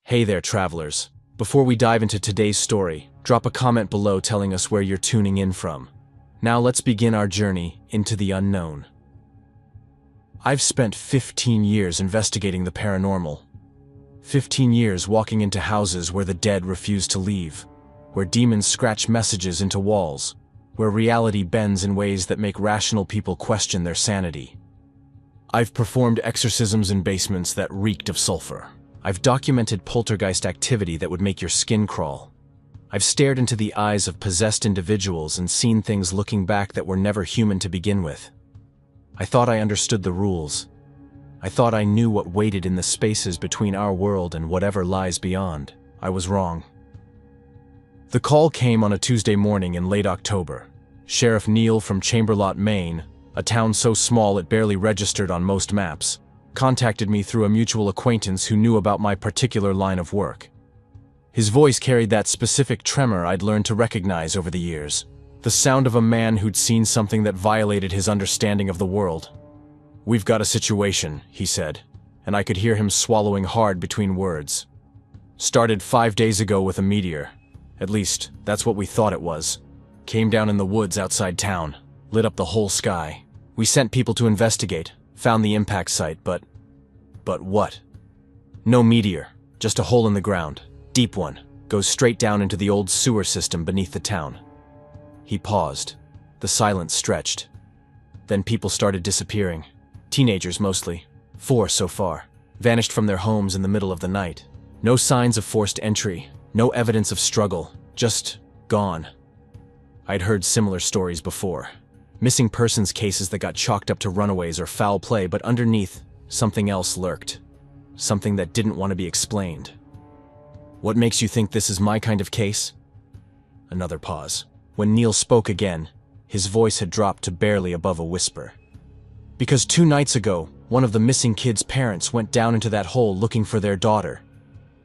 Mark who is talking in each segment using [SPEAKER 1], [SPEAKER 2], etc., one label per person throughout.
[SPEAKER 1] Hey there, travelers. Before we dive into today's story, drop a comment below telling us where you're tuning in from. Now let's begin our journey into the unknown. I've spent 15 years investigating the paranormal. 15 years walking into houses where the dead refuse to leave, where demons scratch messages into walls, where reality bends in ways that make rational people question their sanity. I've performed exorcisms in basements that reeked of sulfur. I've documented poltergeist activity that would make your skin crawl. I've stared into the eyes of possessed individuals and seen things looking back that were never human to begin with. I thought I understood the rules. I thought I knew what waited in the spaces between our world and whatever lies beyond. I was wrong. The call came on a Tuesday morning in late October. Sheriff Neil from Chamberlain, Maine, a town so small it barely registered on most maps, contacted me through a mutual acquaintance who knew about my particular line of work. His voice carried that specific tremor I'd learned to recognize over the years, the sound of a man who'd seen something that violated his understanding of the world. "We've got a situation," he said, and I could hear him swallowing hard between words. "Started 5 days ago with a meteor. At least, that's what we thought it was. Came down in the woods outside town, lit up the whole sky. We sent people to investigate, found the impact site, but what? No meteor, just a hole in the ground, deep one, goes straight down into the old sewer system beneath the town." He paused. The silence stretched. Then people started disappearing. Teenagers mostly. 4 so far. Vanished from their homes in the middle of the night. No signs of forced entry, no evidence of struggle, just gone. I'd heard similar stories before. Missing persons cases that got chalked up to runaways or foul play, but underneath, something else lurked. Something that didn't want to be explained. "What makes you think this is my kind of case?" Another pause. When Neil spoke again, his voice had dropped to barely above a whisper. "Because 2 nights ago, one of the missing kids' parents went down into that hole looking for their daughter.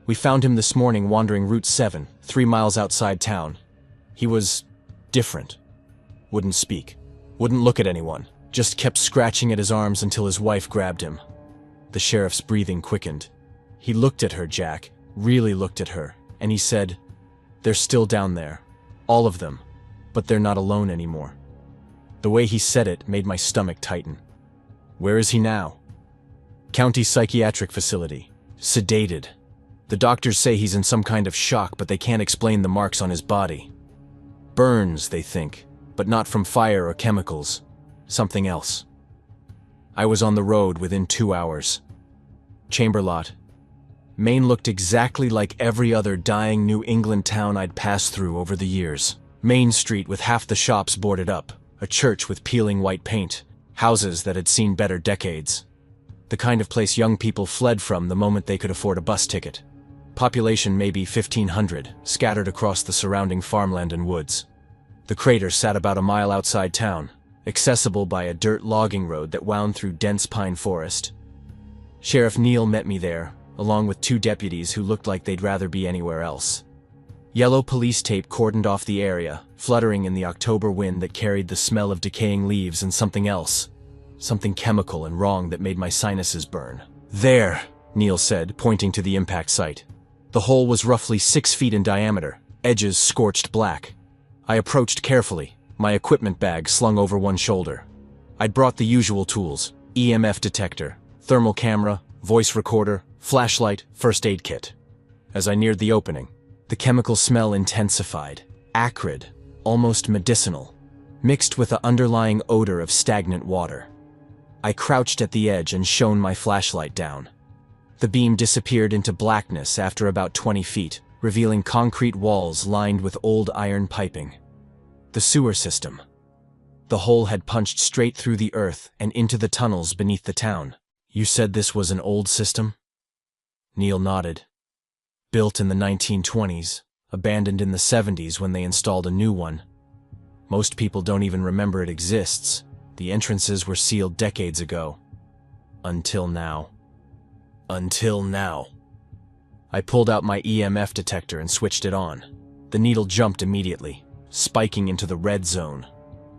[SPEAKER 1] We found him this morning wandering Route 7, 3 miles outside town. He was different. Wouldn't speak. Wouldn't look at anyone. Just kept scratching at his arms until his wife grabbed him." The sheriff's breathing quickened. He looked at her, Jack, really looked at her, and he said, "They're still down there. All of them. But they're not alone anymore." The way he said it made my stomach tighten. "Where is he now?" "County psychiatric facility. Sedated. The doctors say he's in some kind of shock, but they can't explain the marks on his body. Burns, they think, but not from fire or chemicals. Something else." I was on the road within 2 hours. Chamberlain, Maine looked exactly like every other dying New England town I'd passed through over the years. Main Street with half the shops boarded up, a church with peeling white paint, houses that had seen better decades. The kind of place young people fled from the moment they could afford a bus ticket. Population maybe 1,500, scattered across the surrounding farmland and woods. The crater sat about a mile outside town, accessible by a dirt logging road that wound through dense pine forest. Sheriff Neil met me there, along with 2 deputies who looked like they'd rather be anywhere else. Yellow police tape cordoned off the area, fluttering in the October wind that carried the smell of decaying leaves and something else. Something chemical and wrong that made my sinuses burn. "There," Neil said, pointing to the impact site. The hole was roughly 6 feet in diameter, edges scorched black. I approached carefully, my equipment bag slung over one shoulder. I'd brought the usual tools: EMF detector, thermal camera, voice recorder, flashlight, first aid kit. As I neared the opening, the chemical smell intensified, acrid, almost medicinal, mixed with the underlying odor of stagnant water. I crouched at the edge and shone my flashlight down. The beam disappeared into blackness after about 20 feet, revealing concrete walls lined with old iron piping. The sewer system. The hole had punched straight through the earth and into the tunnels beneath the town. "You said this was an old system?" Neil nodded. "Built in the 1920s, abandoned in the 70s when they installed a new one. Most people don't even remember it exists. The entrances were sealed decades ago. Until now." Until now. I pulled out my EMF detector and switched it on. The needle jumped immediately, spiking into the red zone.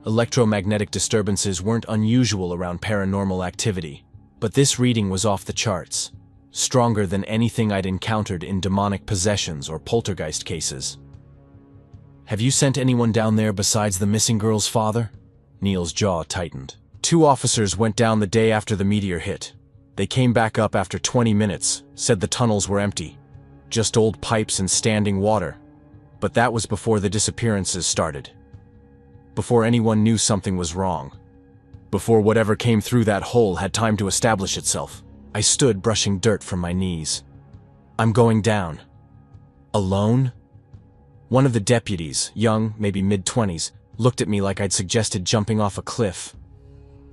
[SPEAKER 1] Electromagnetic disturbances weren't unusual around paranormal activity, but this reading was off the charts. stronger than anything I'd encountered in demonic possessions or poltergeist cases. "Have you sent anyone down there besides the missing girl's father?" Neil's jaw tightened. "2 officers went down the day after the meteor hit. They came back up after 20 minutes, said the tunnels were empty. Just old pipes and standing water. But that was before the disappearances started. Before anyone knew something was wrong. Before whatever came through that hole had time to establish itself." I stood brushing dirt from my knees. "I'm going down." "Alone?" One of the deputies, young, maybe mid-20s, looked at me like I'd suggested jumping off a cliff.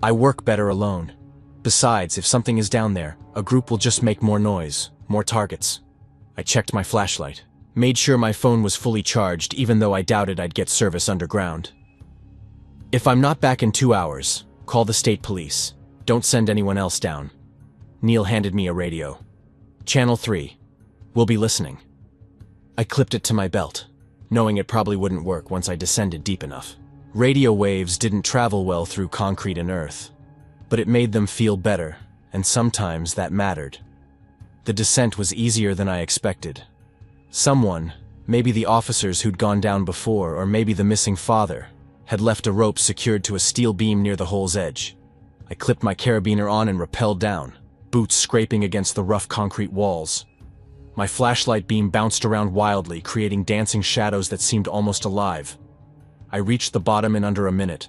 [SPEAKER 1] "I work better alone. Besides, if something is down there, a group will just make more noise, more targets." I checked my flashlight, made sure my phone was fully charged even though I doubted I'd get service underground. "If I'm not back in 2 hours, call the state police. Don't send anyone else down." Neil handed me a radio. "Channel 3. We'll be listening." I clipped it to my belt, knowing it probably wouldn't work once I descended deep enough. Radio waves didn't travel well through concrete and earth, but it made them feel better, and sometimes that mattered. The descent was easier than I expected. Someone, maybe the officers who'd gone down before, or maybe the missing father, had left a rope secured to a steel beam near the hole's edge. I clipped my carabiner on and rappelled down, boots scraping against the rough concrete walls. My flashlight beam bounced around wildly, creating dancing shadows that seemed almost alive. I reached the bottom in under a minute.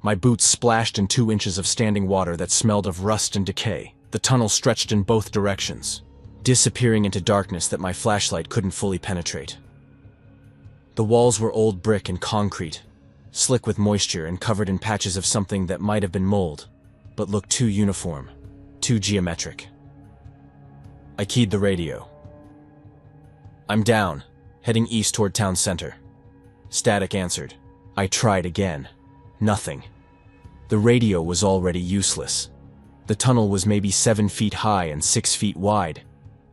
[SPEAKER 1] My boots splashed in 2 inches of standing water that smelled of rust and decay. The tunnel stretched in both directions, disappearing into darkness that my flashlight couldn't fully penetrate. The walls were old brick and concrete, slick with moisture and covered in patches of something that might have been mold, but looked too uniform, too geometric. I keyed the radio. "I'm down, heading east toward town center." Static answered. I tried again. Nothing. The radio was already useless. The tunnel was maybe 7 feet high and 6 feet wide,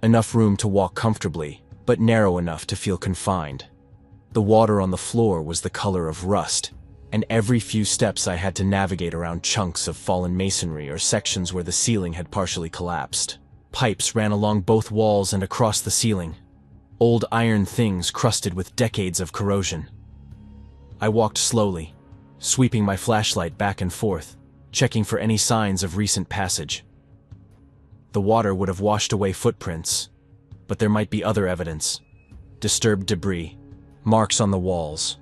[SPEAKER 1] enough room to walk comfortably, but narrow enough to feel confined. The water on the floor was the color of rust, and every few steps I had to navigate around chunks of fallen masonry or sections where the ceiling had partially collapsed. Pipes ran along both walls and across the ceiling, old iron things crusted with decades of corrosion. I walked slowly, sweeping my flashlight back and forth, checking for any signs of recent passage. The water would have washed away footprints, but there might be other evidence. Disturbed debris, marks on the walls,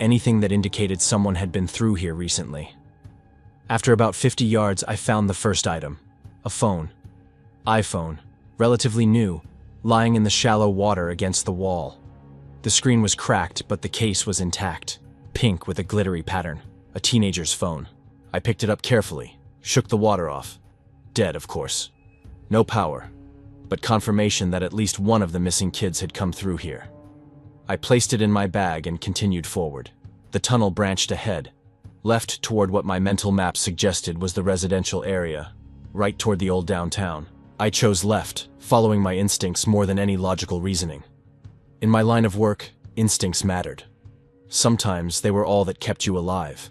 [SPEAKER 1] anything that indicated someone had been through here recently. After about 50 yards, I found the first item, a phone. iPhone, relatively new, lying in the shallow water against the wall. The screen was cracked, but the case was intact, pink with a glittery pattern, a teenager's phone. I picked it up carefully, shook the water off. Dead, of course. No power, but confirmation that at least one of the missing kids had come through here. I placed it in my bag and continued forward. The tunnel branched ahead, left toward what my mental map suggested was the residential area, right toward the old downtown. I chose left, following my instincts more than any logical reasoning. In my line of work, instincts mattered. Sometimes they were all that kept you alive.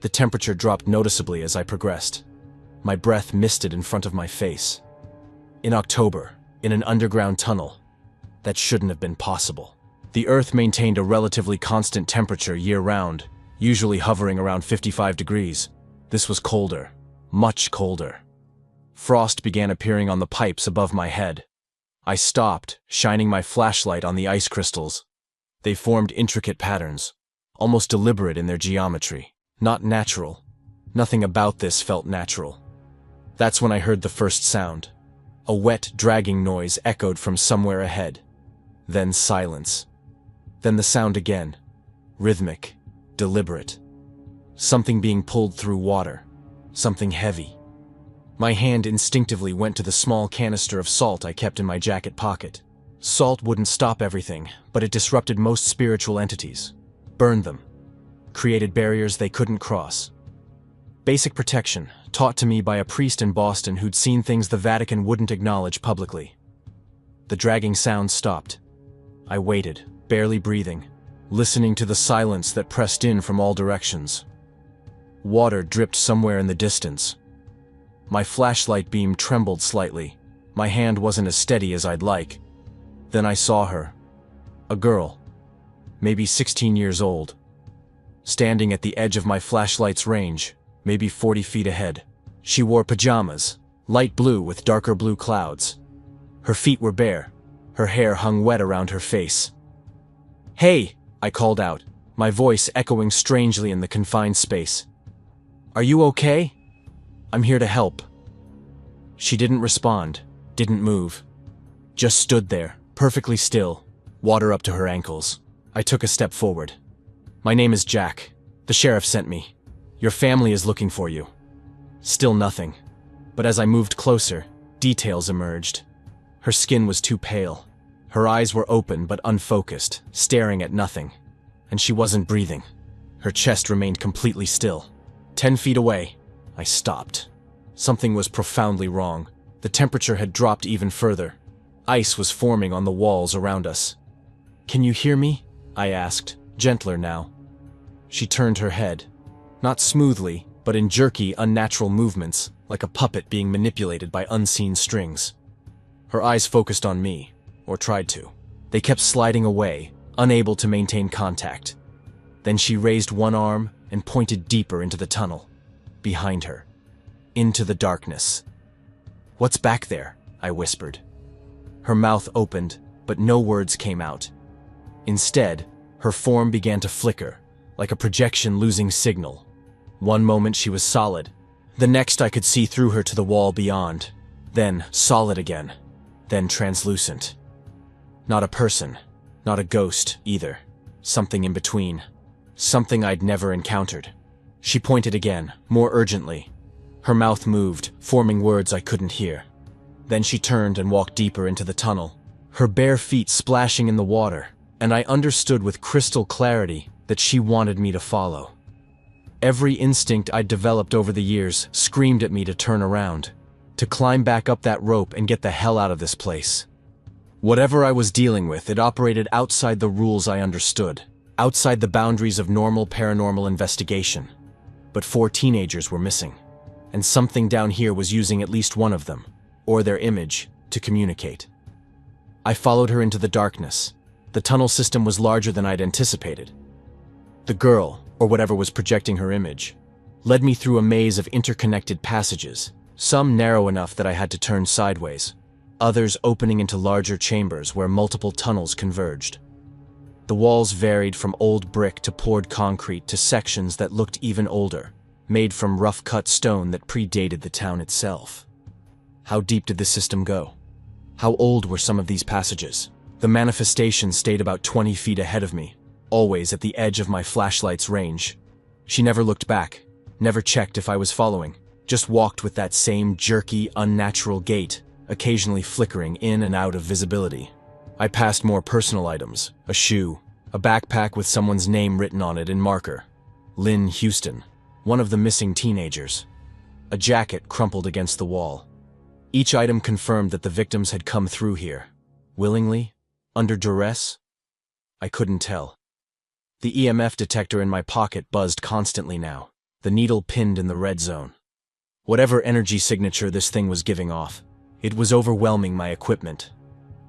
[SPEAKER 1] The temperature dropped noticeably as I progressed. My breath misted in front of my face. In October, in an underground tunnel, that shouldn't have been possible. The Earth maintained a relatively constant temperature year-round, usually hovering around 55 degrees. This was colder, much colder. Frost began appearing on the pipes above my head. I stopped, shining my flashlight on the ice crystals. They formed intricate patterns, almost deliberate in their geometry, not natural. Nothing about this felt natural. That's when I heard the first sound. A wet, dragging noise echoed from somewhere ahead. Then silence. Then the sound again. Rhythmic, deliberate. Something being pulled through water. Something heavy. My hand instinctively went to the small canister of salt I kept in my jacket pocket. Salt wouldn't stop everything, but it disrupted most spiritual entities. Burned them. Created barriers they couldn't cross. Basic protection, taught to me by a priest in Boston who'd seen things the Vatican wouldn't acknowledge publicly. The dragging sound stopped. I waited, barely breathing, listening to the silence that pressed in from all directions. Water dripped somewhere in the distance. My flashlight beam trembled slightly. My hand wasn't as steady as I'd like. Then I saw her. A girl, maybe 16 years old, standing at the edge of my flashlight's range, maybe 40 feet ahead. She wore pajamas, light blue with darker blue clouds. Her feet were bare. Her hair hung wet around her face. "Hey!" I called out, my voice echoing strangely in the confined space. "Are you okay? I'm here to help." She didn't respond, didn't move. Just stood there, perfectly still, water up to her ankles. I took a step forward. "My name is Jack. The sheriff sent me. Your family is looking for you." Still nothing. But as I moved closer, details emerged. Her skin was too pale. Her eyes were open but unfocused, staring at nothing. And she wasn't breathing. Her chest remained completely still. 10 feet away, I stopped. Something was profoundly wrong. The temperature had dropped even further. Ice was forming on the walls around us. "Can you hear me?" I asked, gentler now. She turned her head. Not smoothly, but in jerky, unnatural movements, like a puppet being manipulated by unseen strings. Her eyes focused on me, or tried to. They kept sliding away, unable to maintain contact. Then she raised one arm and pointed deeper into the tunnel, behind her, into the darkness. "What's back there?" I whispered. Her mouth opened, but no words came out. Instead, her form began to flicker, like a projection losing signal. One moment she was solid. The next I could see through her to the wall beyond. Then solid again. Then translucent. Not a person. Not a ghost, either. Something in between. Something I'd never encountered. She pointed again, more urgently. Her mouth moved, forming words I couldn't hear. Then she turned and walked deeper into the tunnel, her bare feet splashing in the water, and I understood with crystal clarity that she wanted me to follow. Every instinct I'd developed over the years screamed at me to turn around, to climb back up that rope and get the hell out of this place. Whatever I was dealing with, it operated outside the rules I understood, outside the boundaries of normal paranormal investigation. But 4 teenagers were missing, and something down here was using at least one of them, or their image, to communicate. I followed her into the darkness. The tunnel system was larger than I'd anticipated. The girl, or whatever was projecting her image, led me through a maze of interconnected passages, some narrow enough that I had to turn sideways, others opening into larger chambers where multiple tunnels converged. The walls varied from old brick to poured concrete to sections that looked even older, made from rough-cut stone that predated the town itself. How deep did this system go? How old were some of these passages? The manifestation stayed about 20 feet ahead of me, always at the edge of my flashlight's range. She never looked back, never checked if I was following, just walked with that same jerky, unnatural gait, occasionally flickering in and out of visibility. I passed more personal items, a shoe, a backpack with someone's name written on it in marker. Lynn Houston, one of the missing teenagers. A jacket crumpled against the wall. Each item confirmed that the victims had come through here. Willingly? Under duress? I couldn't tell. The EMF detector in my pocket buzzed constantly now, the needle pinned in the red zone. Whatever energy signature this thing was giving off, it was overwhelming my equipment.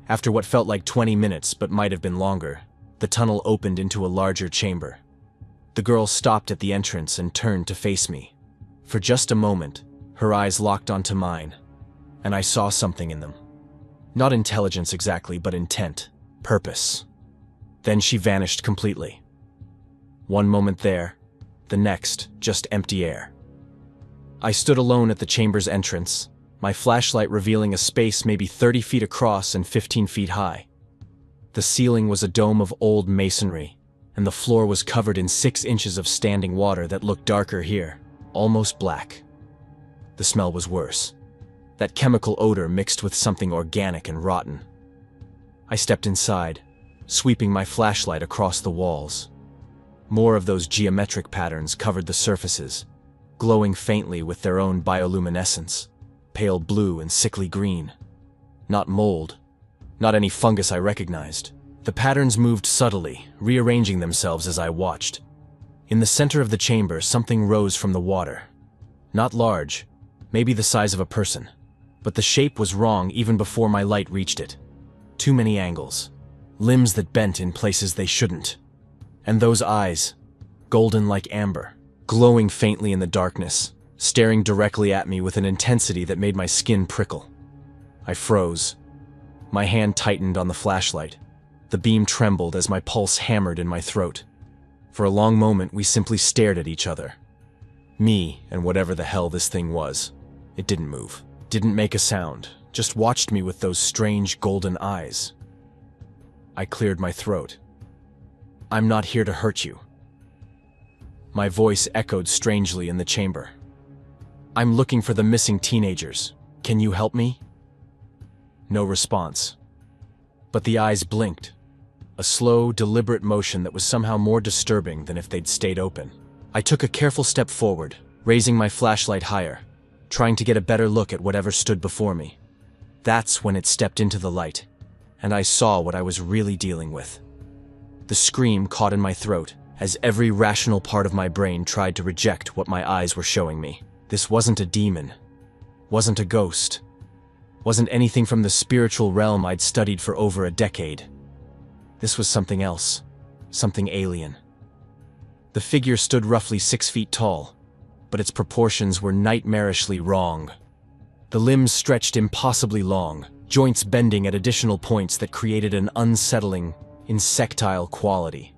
[SPEAKER 1] After what felt like 20 minutes but might have been longer, the tunnel opened into a larger chamber. The girl stopped at the entrance and turned to face me. For just a moment, her eyes locked onto mine, and I saw something in them. Not intelligence exactly, but intent, purpose. Then she vanished completely. One moment there, the next, just empty air. I stood alone at the chamber's entrance, my flashlight revealing a space maybe 30 feet across and 15 feet high. The ceiling was a dome of old masonry, and the floor was covered in 6 inches of standing water that looked darker here, almost black. The smell was worse. That chemical odor mixed with something organic and rotten. I stepped inside, sweeping my flashlight across the walls. More of those geometric patterns covered the surfaces, glowing faintly with their own bioluminescence, pale blue and sickly green. Not mold, not any fungus I recognized. The patterns moved subtly, rearranging themselves as I watched. In the center of the chamber, something rose from the water. Not large, maybe the size of a person, But the shape was wrong even before my light reached it. Too many angles. Limbs that bent in places they shouldn't. And those eyes, golden like amber, glowing faintly in the darkness, staring directly at me with an intensity that made my skin prickle. I froze. My hand tightened on the flashlight. The beam trembled as my pulse hammered in my throat. For a long moment, we simply stared at each other. Me and whatever the hell this thing was. It didn't move, didn't make a sound, just watched me with those strange golden eyes. I cleared my throat. "I'm not here to hurt you." My voice echoed strangely in the chamber. "I'm looking for the missing teenagers. Can you help me?" No response. But the eyes blinked. A slow, deliberate motion that was somehow more disturbing than if they'd stayed open. I took a careful step forward, raising my flashlight higher, trying to get a better look at whatever stood before me. That's when it stepped into the light, and I saw what I was really dealing with. The scream caught in my throat as every rational part of my brain tried to reject what my eyes were showing me. This wasn't a demon, wasn't a ghost, wasn't anything from the spiritual realm I'd studied for over a decade. This was something else, something alien. The figure stood roughly 6 feet tall, but its proportions were nightmarishly wrong. The limbs stretched impossibly long, joints bending at additional points that created an unsettling, insectile quality.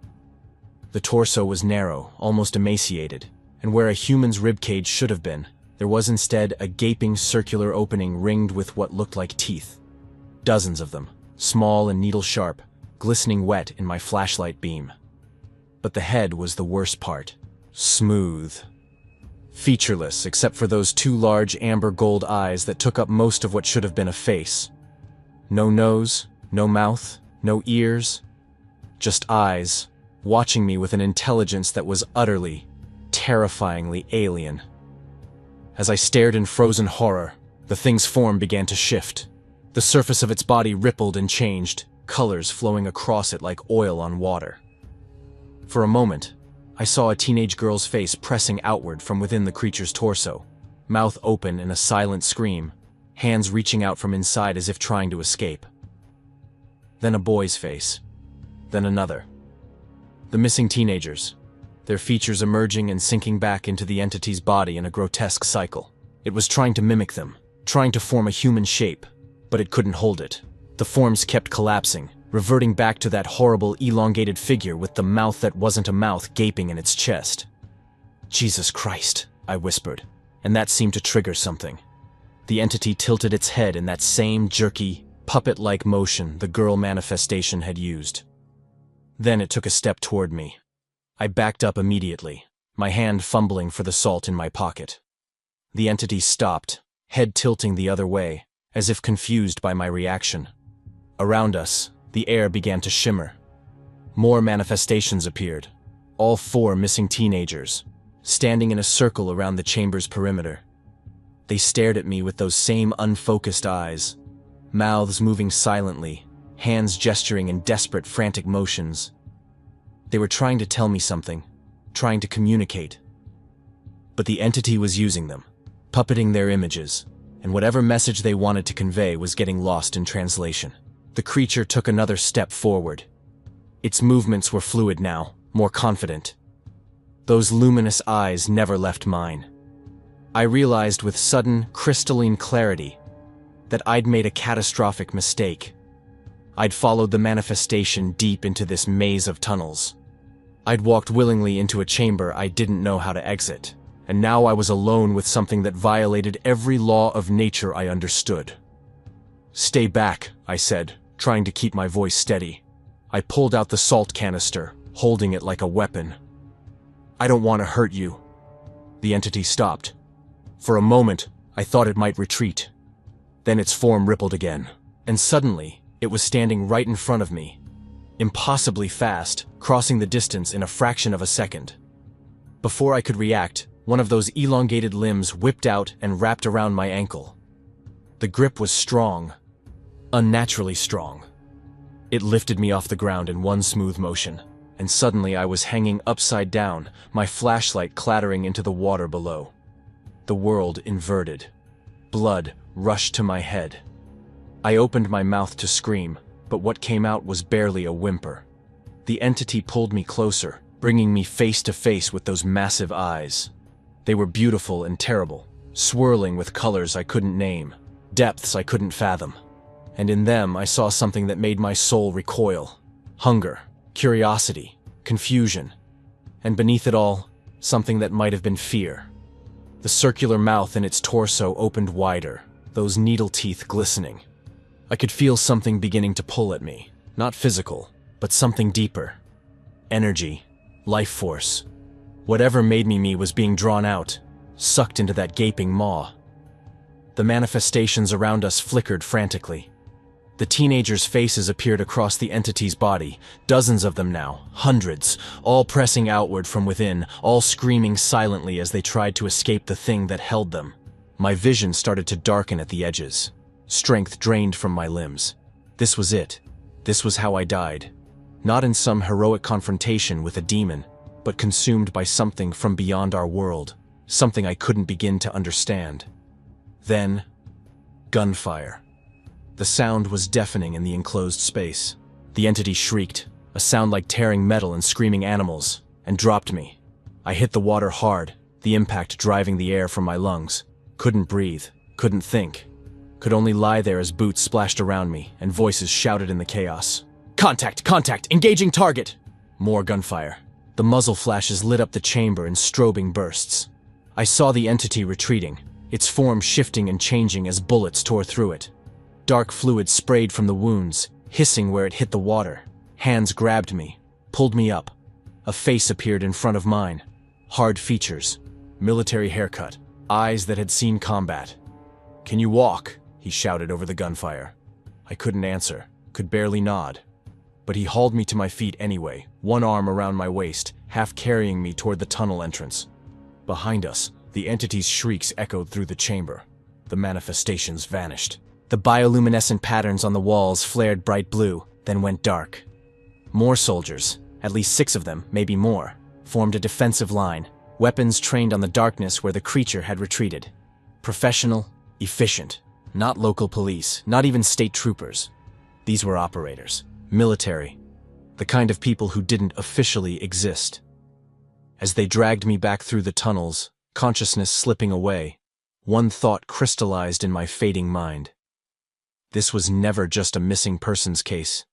[SPEAKER 1] The torso was narrow, almost emaciated, and where a human's ribcage should have been, there was instead a gaping circular opening ringed with what looked like teeth. Dozens of them, small and needle-sharp, glistening wet in my flashlight beam. But the head was the worst part. Smooth. Featureless except for those 2 large amber gold eyes that took up most of what should have been a face. No nose, no mouth, no ears. Just eyes, watching me with an intelligence that was utterly, terrifyingly alien. As I stared in frozen horror, the thing's form began to shift. The surface of its body rippled and changed, colors flowing across it like oil on water. For a moment, I saw a teenage girl's face pressing outward from within the creature's torso, mouth open in a silent scream, hands reaching out from inside as if trying to escape. Then a boy's face. Then another. The missing teenagers, their features emerging and sinking back into the entity's body in a grotesque cycle. It was trying to mimic them, trying to form a human shape, but it couldn't hold it. The forms kept collapsing, reverting back to that horrible, elongated figure with the mouth that wasn't a mouth gaping in its chest. "Jesus Christ," I whispered, and that seemed to trigger something. The entity tilted its head in that same jerky, puppet-like motion the girl manifestation had used. Then it took a step toward me. I backed up immediately, my hand fumbling for the salt in my pocket. The entity stopped, head tilting the other way, as if confused by my reaction. Around us, the air began to shimmer. More manifestations appeared, all 4 missing teenagers, standing in a circle around the chamber's perimeter. They stared at me with those same unfocused eyes, mouths moving silently, hands gesturing in desperate, frantic motions. They were trying to tell me something, trying to communicate. But the entity was using them, puppeting their images, and whatever message they wanted to convey was getting lost in translation. The creature took another step forward. Its movements were fluid now, more confident. Those luminous eyes never left mine. I realized with sudden, crystalline clarity that I'd made a catastrophic mistake. I'd followed the manifestation deep into this maze of tunnels. I'd walked willingly into a chamber I didn't know how to exit, and now I was alone with something that violated every law of nature I understood. "Stay back," I said, trying to keep my voice steady. I pulled out the salt canister, holding it like a weapon. "I don't want to hurt you." The entity stopped. For a moment, I thought it might retreat. Then its form rippled again, and suddenly, it was standing right in front of me, impossibly fast, crossing the distance in a fraction of a second. Before I could react, one of those elongated limbs whipped out and wrapped around my ankle. The grip was strong, unnaturally strong. It lifted me off the ground in one smooth motion, and suddenly I was hanging upside down, my flashlight clattering into the water below. The world inverted. Blood rushed to my head. I opened my mouth to scream, but what came out was barely a whimper. The entity pulled me closer, bringing me face to face with those massive eyes. They were beautiful and terrible, swirling with colors I couldn't name, depths I couldn't fathom. And in them I saw something that made my soul recoil. Hunger, curiosity, confusion. And beneath it all, something that might have been fear. The circular mouth in its torso opened wider, those needle teeth glistening. I could feel something beginning to pull at me, not physical, but something deeper. Energy, life force. Whatever made me was being drawn out, sucked into that gaping maw. The manifestations around us flickered frantically. The teenagers' faces appeared across the entity's body, dozens of them now, hundreds, all pressing outward from within, all screaming silently as they tried to escape the thing that held them. My vision started to darken at the edges. Strength drained from my limbs. This was it. This was how I died. Not in some heroic confrontation with a demon, but consumed by something from beyond our world, something I couldn't begin to understand. Then, gunfire. The sound was deafening in the enclosed space. The entity shrieked, a sound like tearing metal and screaming animals, and dropped me. I hit the water hard, the impact driving the air from my lungs. Couldn't breathe, couldn't think. Could only lie there as boots splashed around me and voices shouted in the chaos. Contact! Contact! Engaging target! More gunfire. The muzzle flashes lit up the chamber in strobing bursts. I saw the entity retreating, its form shifting and changing as bullets tore through it. Dark fluid sprayed from the wounds, hissing where it hit the water. Hands grabbed me, pulled me up. A face appeared in front of mine. Hard features, military haircut, eyes that had seen combat. Can you walk? He shouted over the gunfire. I couldn't answer, could barely nod. But he hauled me to my feet anyway, one arm around my waist, half carrying me toward the tunnel entrance. Behind us, the entity's shrieks echoed through the chamber. The manifestations vanished. The bioluminescent patterns on the walls flared bright blue, then went dark. More soldiers, at least 6 of them, maybe more, formed a defensive line, weapons trained on the darkness where the creature had retreated. Professional, efficient. Not local police, not even state troopers. These were operators, military, the kind of people who didn't officially exist. As they dragged me back through the tunnels, consciousness slipping away, one thought crystallized in my fading mind. This was never just a missing persons case.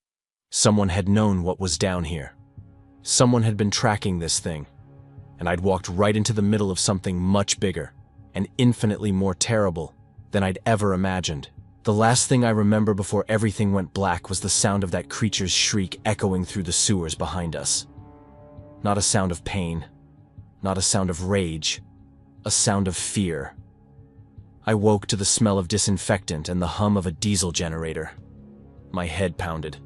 [SPEAKER 1] Someone had known what was down here. Someone had been tracking this thing, and I'd walked right into the middle of something much bigger and infinitely more terrible than I'd ever imagined. The last thing I remember before everything went black was the sound of that creature's shriek echoing through the sewers behind us. Not a sound of pain, not a sound of rage, a sound of fear. I woke to the smell of disinfectant and the hum of a diesel generator. My head pounded.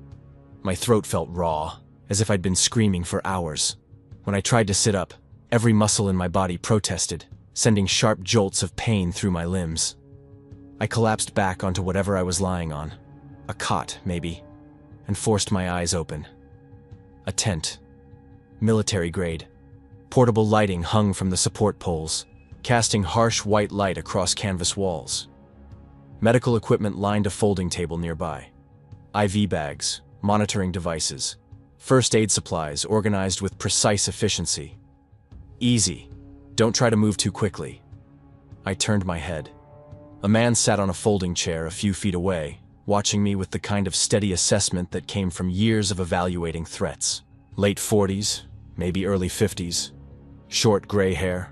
[SPEAKER 1] My throat felt raw, as if I'd been screaming for hours. When I tried to sit up, every muscle in my body protested, sending sharp jolts of pain through my limbs. I collapsed back onto whatever I was lying on, a cot, maybe, and forced my eyes open. A tent. Military grade. Portable lighting hung from the support poles, casting harsh white light across canvas walls. Medical equipment lined a folding table nearby. IV bags, monitoring devices, first aid supplies organized with precise efficiency. Easy. Don't try to move too quickly. I turned my head. A man sat on a folding chair a few feet away, watching me with the kind of steady assessment that came from years of evaluating threats. Late 40s, maybe early 50s. Short gray hair.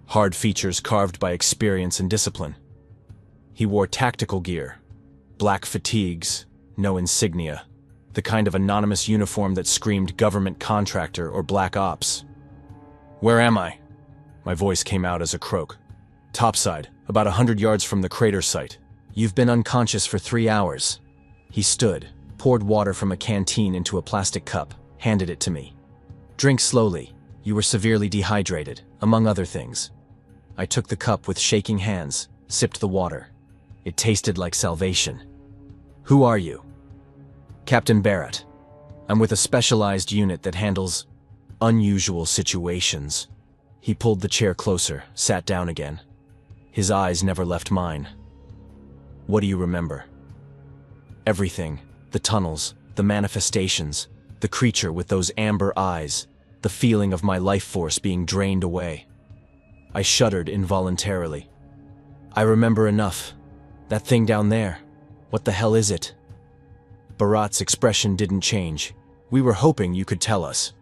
[SPEAKER 1] Hard features carved by experience and discipline. He wore tactical gear. Black fatigues, no insignia. The kind of anonymous uniform that screamed government contractor or black ops. Where am I? My voice came out as a croak. Topside, about 100 yards from the crater site. You've been unconscious for 3 hours. He stood, poured water from a canteen into a plastic cup, handed it to me. Drink slowly. You were severely dehydrated, among other things. I took the cup with shaking hands, sipped the water. It tasted like salvation. Who are you? Captain Barrett. I'm with a specialized unit that handles unusual situations. He pulled the chair closer, sat down again. His eyes never left mine. What do you remember? Everything. The tunnels, the manifestations, the creature with those amber eyes, the feeling of my life force being drained away. I shuddered involuntarily. I remember enough. That thing down there. What the hell is it? Bharat's expression didn't change. We were hoping you could tell us.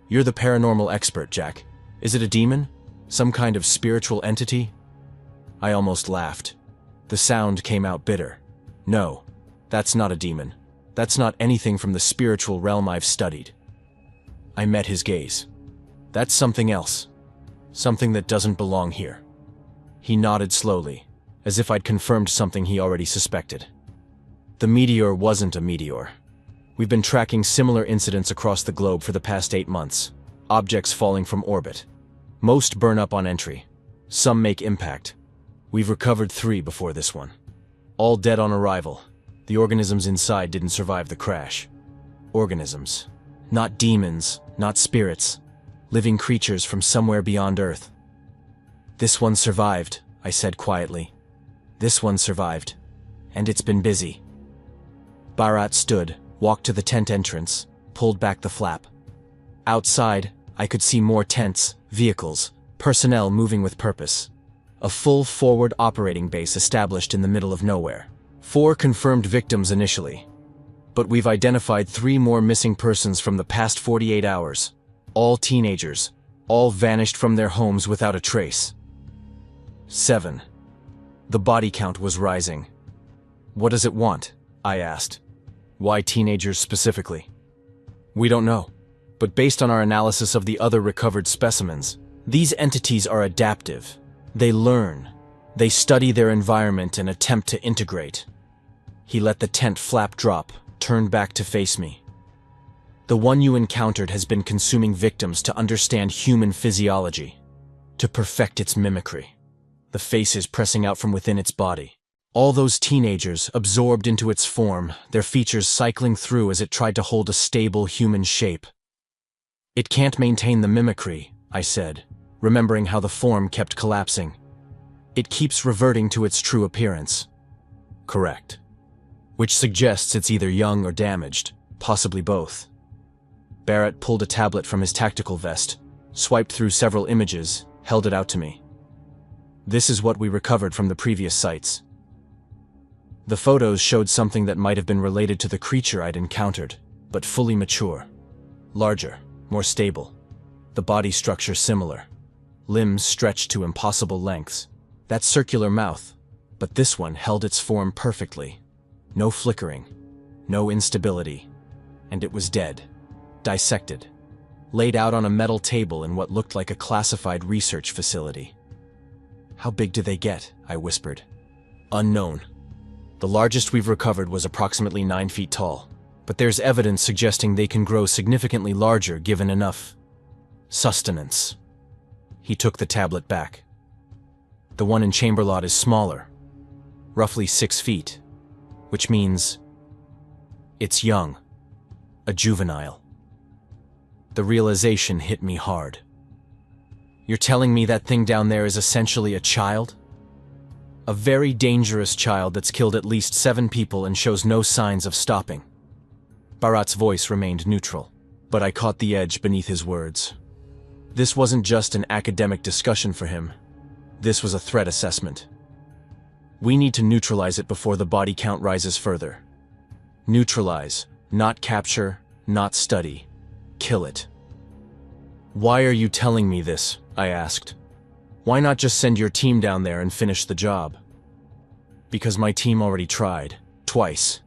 [SPEAKER 1] You're the paranormal expert, Jack. Is it a demon? Some kind of spiritual entity? I almost laughed. The sound came out bitter. No, that's not a demon. That's not anything from the spiritual realm I've studied. I met his gaze. That's something else. Something that doesn't belong here. He nodded slowly, as if I'd confirmed something he already suspected. The meteor wasn't a meteor. We've been tracking similar incidents across the globe for the past 8 months. Objects falling from orbit. Most burn up on entry. Some make impact. We've recovered 3 before this one. All dead on arrival. The organisms inside didn't survive the crash. Organisms. Not demons, not spirits. Living creatures from somewhere beyond Earth. This one survived, I said quietly. This one survived. And it's been busy. Bharat stood, walked to the tent entrance, pulled back the flap. Outside, I could see more tents, vehicles, personnel moving with purpose. A full forward operating base established in the middle of nowhere. 4 confirmed victims initially. But we've identified 3 more missing persons from the past 48 hours. All teenagers. All vanished from their homes without a trace. 7. The body count was rising. What does it want? I asked. Why teenagers specifically? We don't know. But based on our analysis of the other recovered specimens, these entities are adaptive. They learn. They study their environment and attempt to integrate. He let the tent flap drop, turned back to face me. The one you encountered has been consuming victims to understand human physiology, to perfect its mimicry. The faces pressing out from within its body. All those teenagers absorbed into its form, their features cycling through as it tried to hold a stable human shape. It can't maintain the mimicry, I said, remembering how the form kept collapsing. It keeps reverting to its true appearance. Correct. Which suggests it's either young or damaged, possibly both. Barrett pulled a tablet from his tactical vest, swiped through several images, held it out to me. This is what we recovered from the previous sites. The photos showed something that might have been related to the creature I'd encountered, but fully mature. Larger, more stable. The body structure similar. Limbs stretched to impossible lengths. That circular mouth, but this one held its form perfectly. No flickering, no instability. And it was dead. Dissected. Laid out on a metal table in what looked like a classified research facility. How big do they get? I whispered. Unknown. The largest we've recovered was approximately 9 feet tall, but there's evidence suggesting they can grow significantly larger given enough sustenance. He took the tablet back. The one in Chamberlain is smaller, roughly 6 feet, which means it's young, a juvenile. The realization hit me hard. You're telling me that thing down there is essentially a child? A very dangerous child that's killed at least 7 people and shows no signs of stopping. Bharat's voice remained neutral, but I caught the edge beneath his words. This wasn't just an academic discussion for him. This was a threat assessment. We need to neutralize it before the body count rises further. Neutralize, not capture, not study. Kill it. Why are you telling me this? I asked. Why not just send your team down there and finish the job? Because my team already tried. Twice.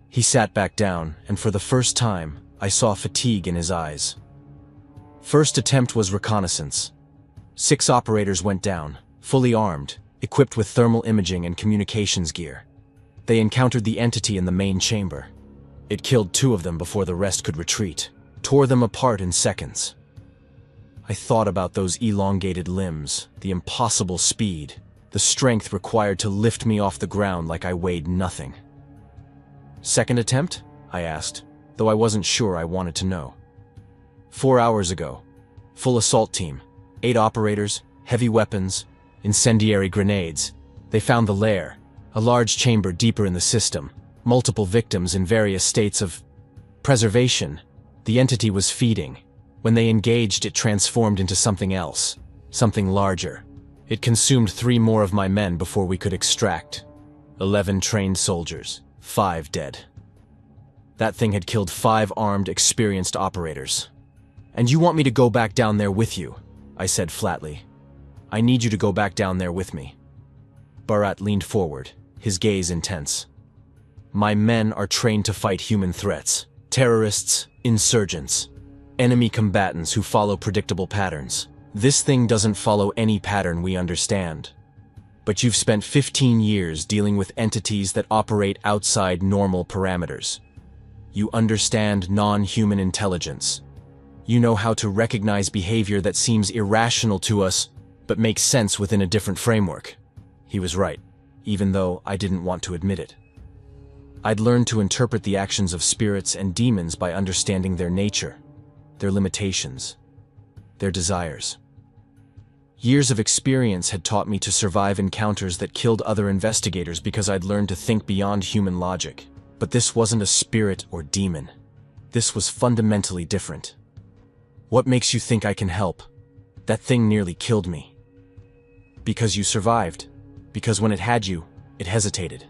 [SPEAKER 1] He sat back down, and for the first time, I saw fatigue in his eyes. First attempt was reconnaissance. 6 operators went down, fully armed, equipped with thermal imaging and communications gear. They encountered the entity in the main chamber. It killed 2 of them before the rest could retreat, tore them apart in seconds. I thought about those elongated limbs, the impossible speed, the strength required to lift me off the ground like I weighed nothing. Second attempt? I asked, though I wasn't sure I wanted to know. 4 hours ago. Full assault team. 8 operators, heavy weapons, incendiary grenades. They found the lair, A large chamber deeper in the system, multiple victims in various states of preservation. The entity was feeding. When they engaged, it transformed into something else, something larger. It consumed 3 more of my men before we could extract. 11 trained soldiers, 5 dead. That thing had killed 5 armed, experienced operators. And you want me to go back down there with you? I said flatly. I need you to go back down there with me. Bharat leaned forward, his gaze intense. My men are trained to fight human threats. Terrorists, insurgents, enemy combatants who follow predictable patterns. This thing doesn't follow any pattern we understand. But you've spent 15 years dealing with entities that operate outside normal parameters. You understand non-human intelligence. You know how to recognize behavior that seems irrational to us, but makes sense within a different framework. He was right, even though I didn't want to admit it. I'd learned to interpret the actions of spirits and demons by understanding their nature, their limitations, their desires. Years of experience had taught me to survive encounters that killed other investigators because I'd learned to think beyond human logic. But this wasn't a spirit or demon. This was fundamentally different. What makes you think I can help? That thing nearly killed me. Because you survived. Because when it had you, it hesitated.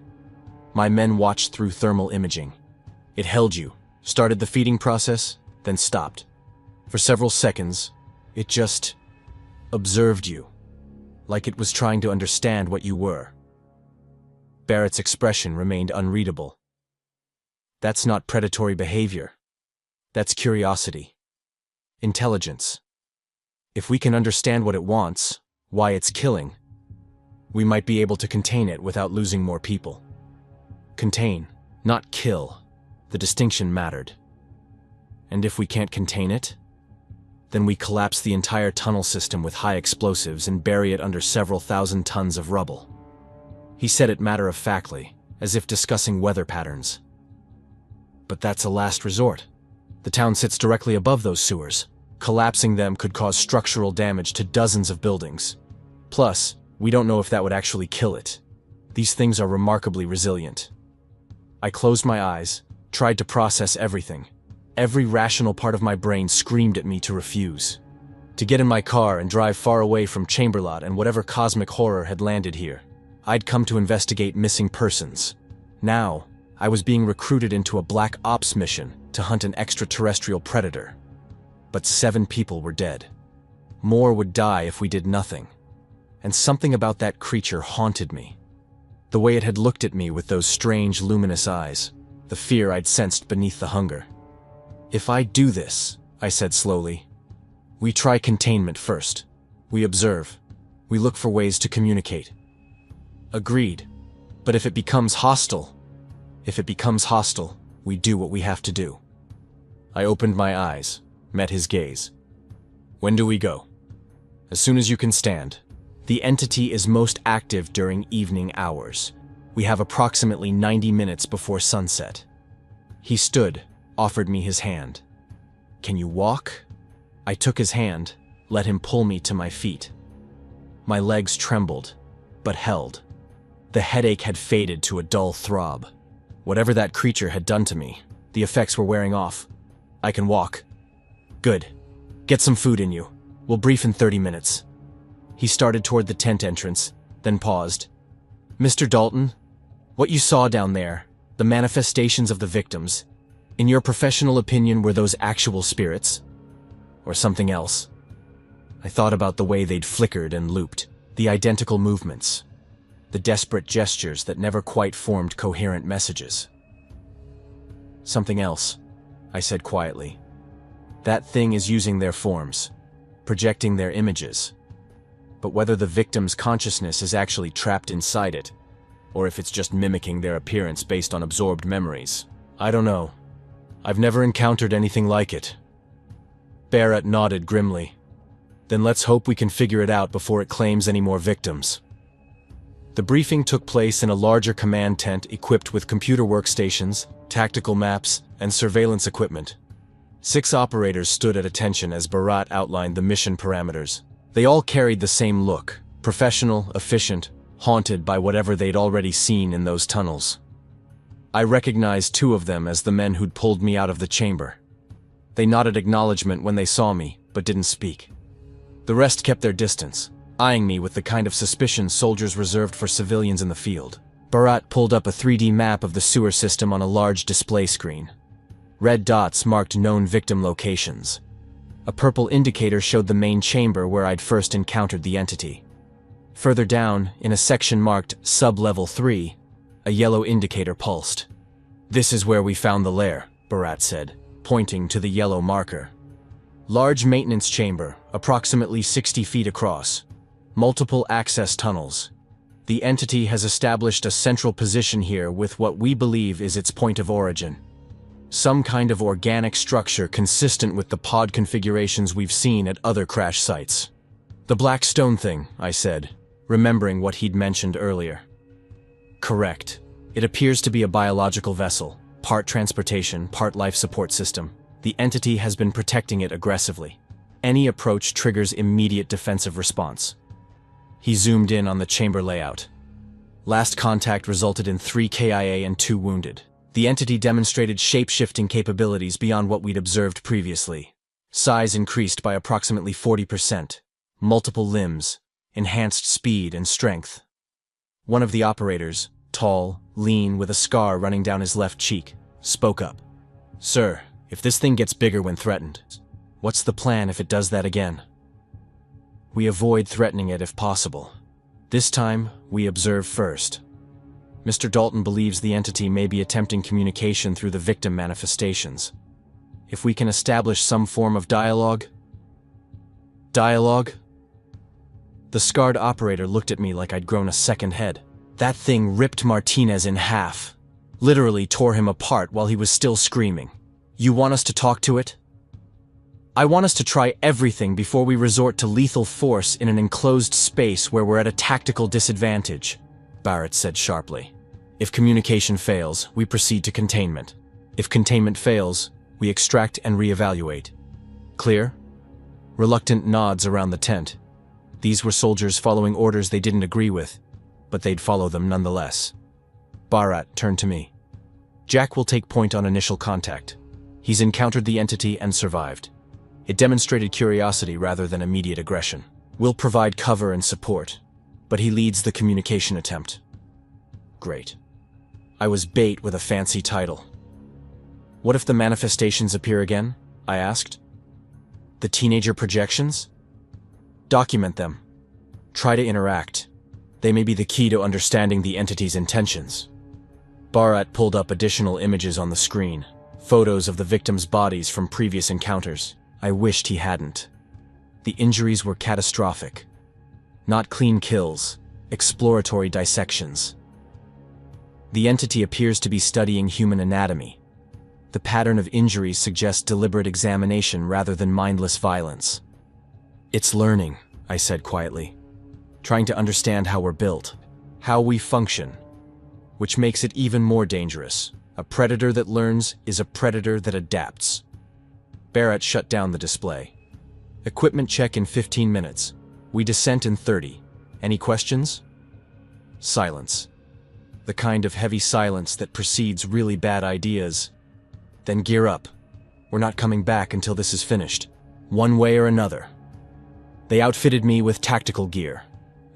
[SPEAKER 1] My men watched through thermal imaging. It held you, started the feeding process, then stopped. For several seconds, it just observed you, like it was trying to understand what you were. Barrett's expression remained unreadable. That's not predatory behavior. That's curiosity. Intelligence. If we can understand what it wants, why it's killing, we might be able to contain it without losing more people. Contain, not kill. The distinction mattered. And if we can't contain it, then we collapse the entire tunnel system with high explosives and bury it under several thousand tons of rubble. He said it matter-of-factly, as if discussing weather patterns. But that's a last resort. The town sits directly above those sewers. Collapsing them could cause structural damage to dozens of buildings. Plus, we don't know if that would actually kill it. These things are remarkably resilient. I closed my eyes, tried to process everything. Every rational part of my brain screamed at me to refuse. To get in my car and drive far away from Chamberlain and whatever cosmic horror had landed here. I'd come to investigate missing persons. Now, I was being recruited into a black ops mission to hunt an extraterrestrial predator. But 7 people were dead. More would die if we did nothing. And something about that creature haunted me. The way it had looked at me with those strange, luminous eyes. The fear I'd sensed beneath the hunger. If I do this, I said slowly, we try containment first. We observe. We look for ways to communicate. Agreed. But if it becomes hostile, we do what we have to do. I opened my eyes, met his gaze. When do we go? As soon as you can stand. The entity is most active during evening hours. We have approximately 90 minutes before sunset. He stood, offered me his hand. Can you walk? I took his hand, let him pull me to my feet. My legs trembled, but held. The headache had faded to a dull throb. Whatever that creature had done to me, the effects were wearing off. I can walk. Good. Get some food in you. We'll brief in 30 minutes. He started toward the tent entrance, then paused. Mr. Dalton, what you saw down there, the manifestations of the victims, in your professional opinion, were those actual spirits? Or something else? I thought about the way they'd flickered and looped, the identical movements, the desperate gestures that never quite formed coherent messages. Something else, I said quietly. That thing is using their forms, projecting their images. But whether the victim's consciousness is actually trapped inside it, or if it's just mimicking their appearance based on absorbed memories, I don't know. I've never encountered anything like it. Barrett nodded grimly. Then let's hope we can figure it out before it claims any more victims. The briefing took place in a larger command tent equipped with computer workstations, tactical maps, and surveillance equipment. 6 operators stood at attention as Bharat outlined the mission parameters. They all carried the same look, professional, efficient, haunted by whatever they'd already seen in those tunnels. I recognized 2 of them as the men who'd pulled me out of the chamber. They nodded acknowledgement when they saw me, but didn't speak. The rest kept their distance, eyeing me with the kind of suspicion soldiers reserved for civilians in the field. Bharat pulled up a 3D map of the sewer system on a large display screen. Red dots marked known victim locations. A purple indicator showed the main chamber where I'd first encountered the entity. Further down, in a section marked Sub-Level 3, a yellow indicator pulsed. "This is where we found the lair," Bharat said, pointing to the yellow marker. Large maintenance chamber, approximately 60 feet across. Multiple access tunnels. The entity has established a central position here with what we believe is its point of origin. Some kind of organic structure consistent with the pod configurations we've seen at other crash sites. "The black stone thing," I said, remembering what he'd mentioned earlier. "Correct. It appears to be a biological vessel, part transportation, part life support system. The entity has been protecting it aggressively. Any approach triggers immediate defensive response." He zoomed in on the chamber layout. Last contact resulted in 3 KIA and 2 wounded. The entity demonstrated shape-shifting capabilities beyond what we'd observed previously. Size increased by approximately 40%. Multiple limbs, enhanced speed and strength. One of the operators, tall, lean, with a scar running down his left cheek, spoke up. "Sir, if this thing gets bigger when threatened, what's the plan if it does that again?" "We avoid threatening it if possible. This time, we observe first. Mr. Dalton believes the entity may be attempting communication through the victim manifestations. If we can establish some form of dialogue..." "Dialogue?" The scarred operator looked at me like I'd grown a second head. "That thing ripped Martinez in half. Literally tore him apart while he was still screaming. You want us to talk to it?" "I want us to try everything before we resort to lethal force in an enclosed space where we're at a tactical disadvantage," Barrett said sharply. "If communication fails, we proceed to containment. If containment fails, we extract and reevaluate. Clear?" Reluctant nods around the tent. These were soldiers following orders they didn't agree with, but they'd follow them nonetheless. Bharat turned to me. "Jack will take point on initial contact. He's encountered the entity and survived. It demonstrated curiosity rather than immediate aggression. We'll provide cover and support, but he leads the communication attempt." Great. I was bait with a fancy title. "What if the manifestations appear again?" I asked. "The teenager projections? Document them. Try to interact. They may be the key to understanding the entity's intentions." Bharat pulled up additional images on the screen, photos of the victims' bodies from previous encounters. I wished he hadn't. The injuries were catastrophic. Not clean kills, exploratory dissections. The entity appears to be studying human anatomy. The pattern of injuries suggests deliberate examination rather than mindless violence. "It's learning," I said quietly. "Trying to understand how we're built, how we function, which makes it even more dangerous. A predator that learns is a predator that adapts." Barrett shut down the display. "Equipment check in 15 minutes. We descent in 30. Any questions?" Silence. The kind of heavy silence that precedes really bad ideas. "Then gear up. We're not coming back until this is finished, one way or another." They outfitted me with tactical gear.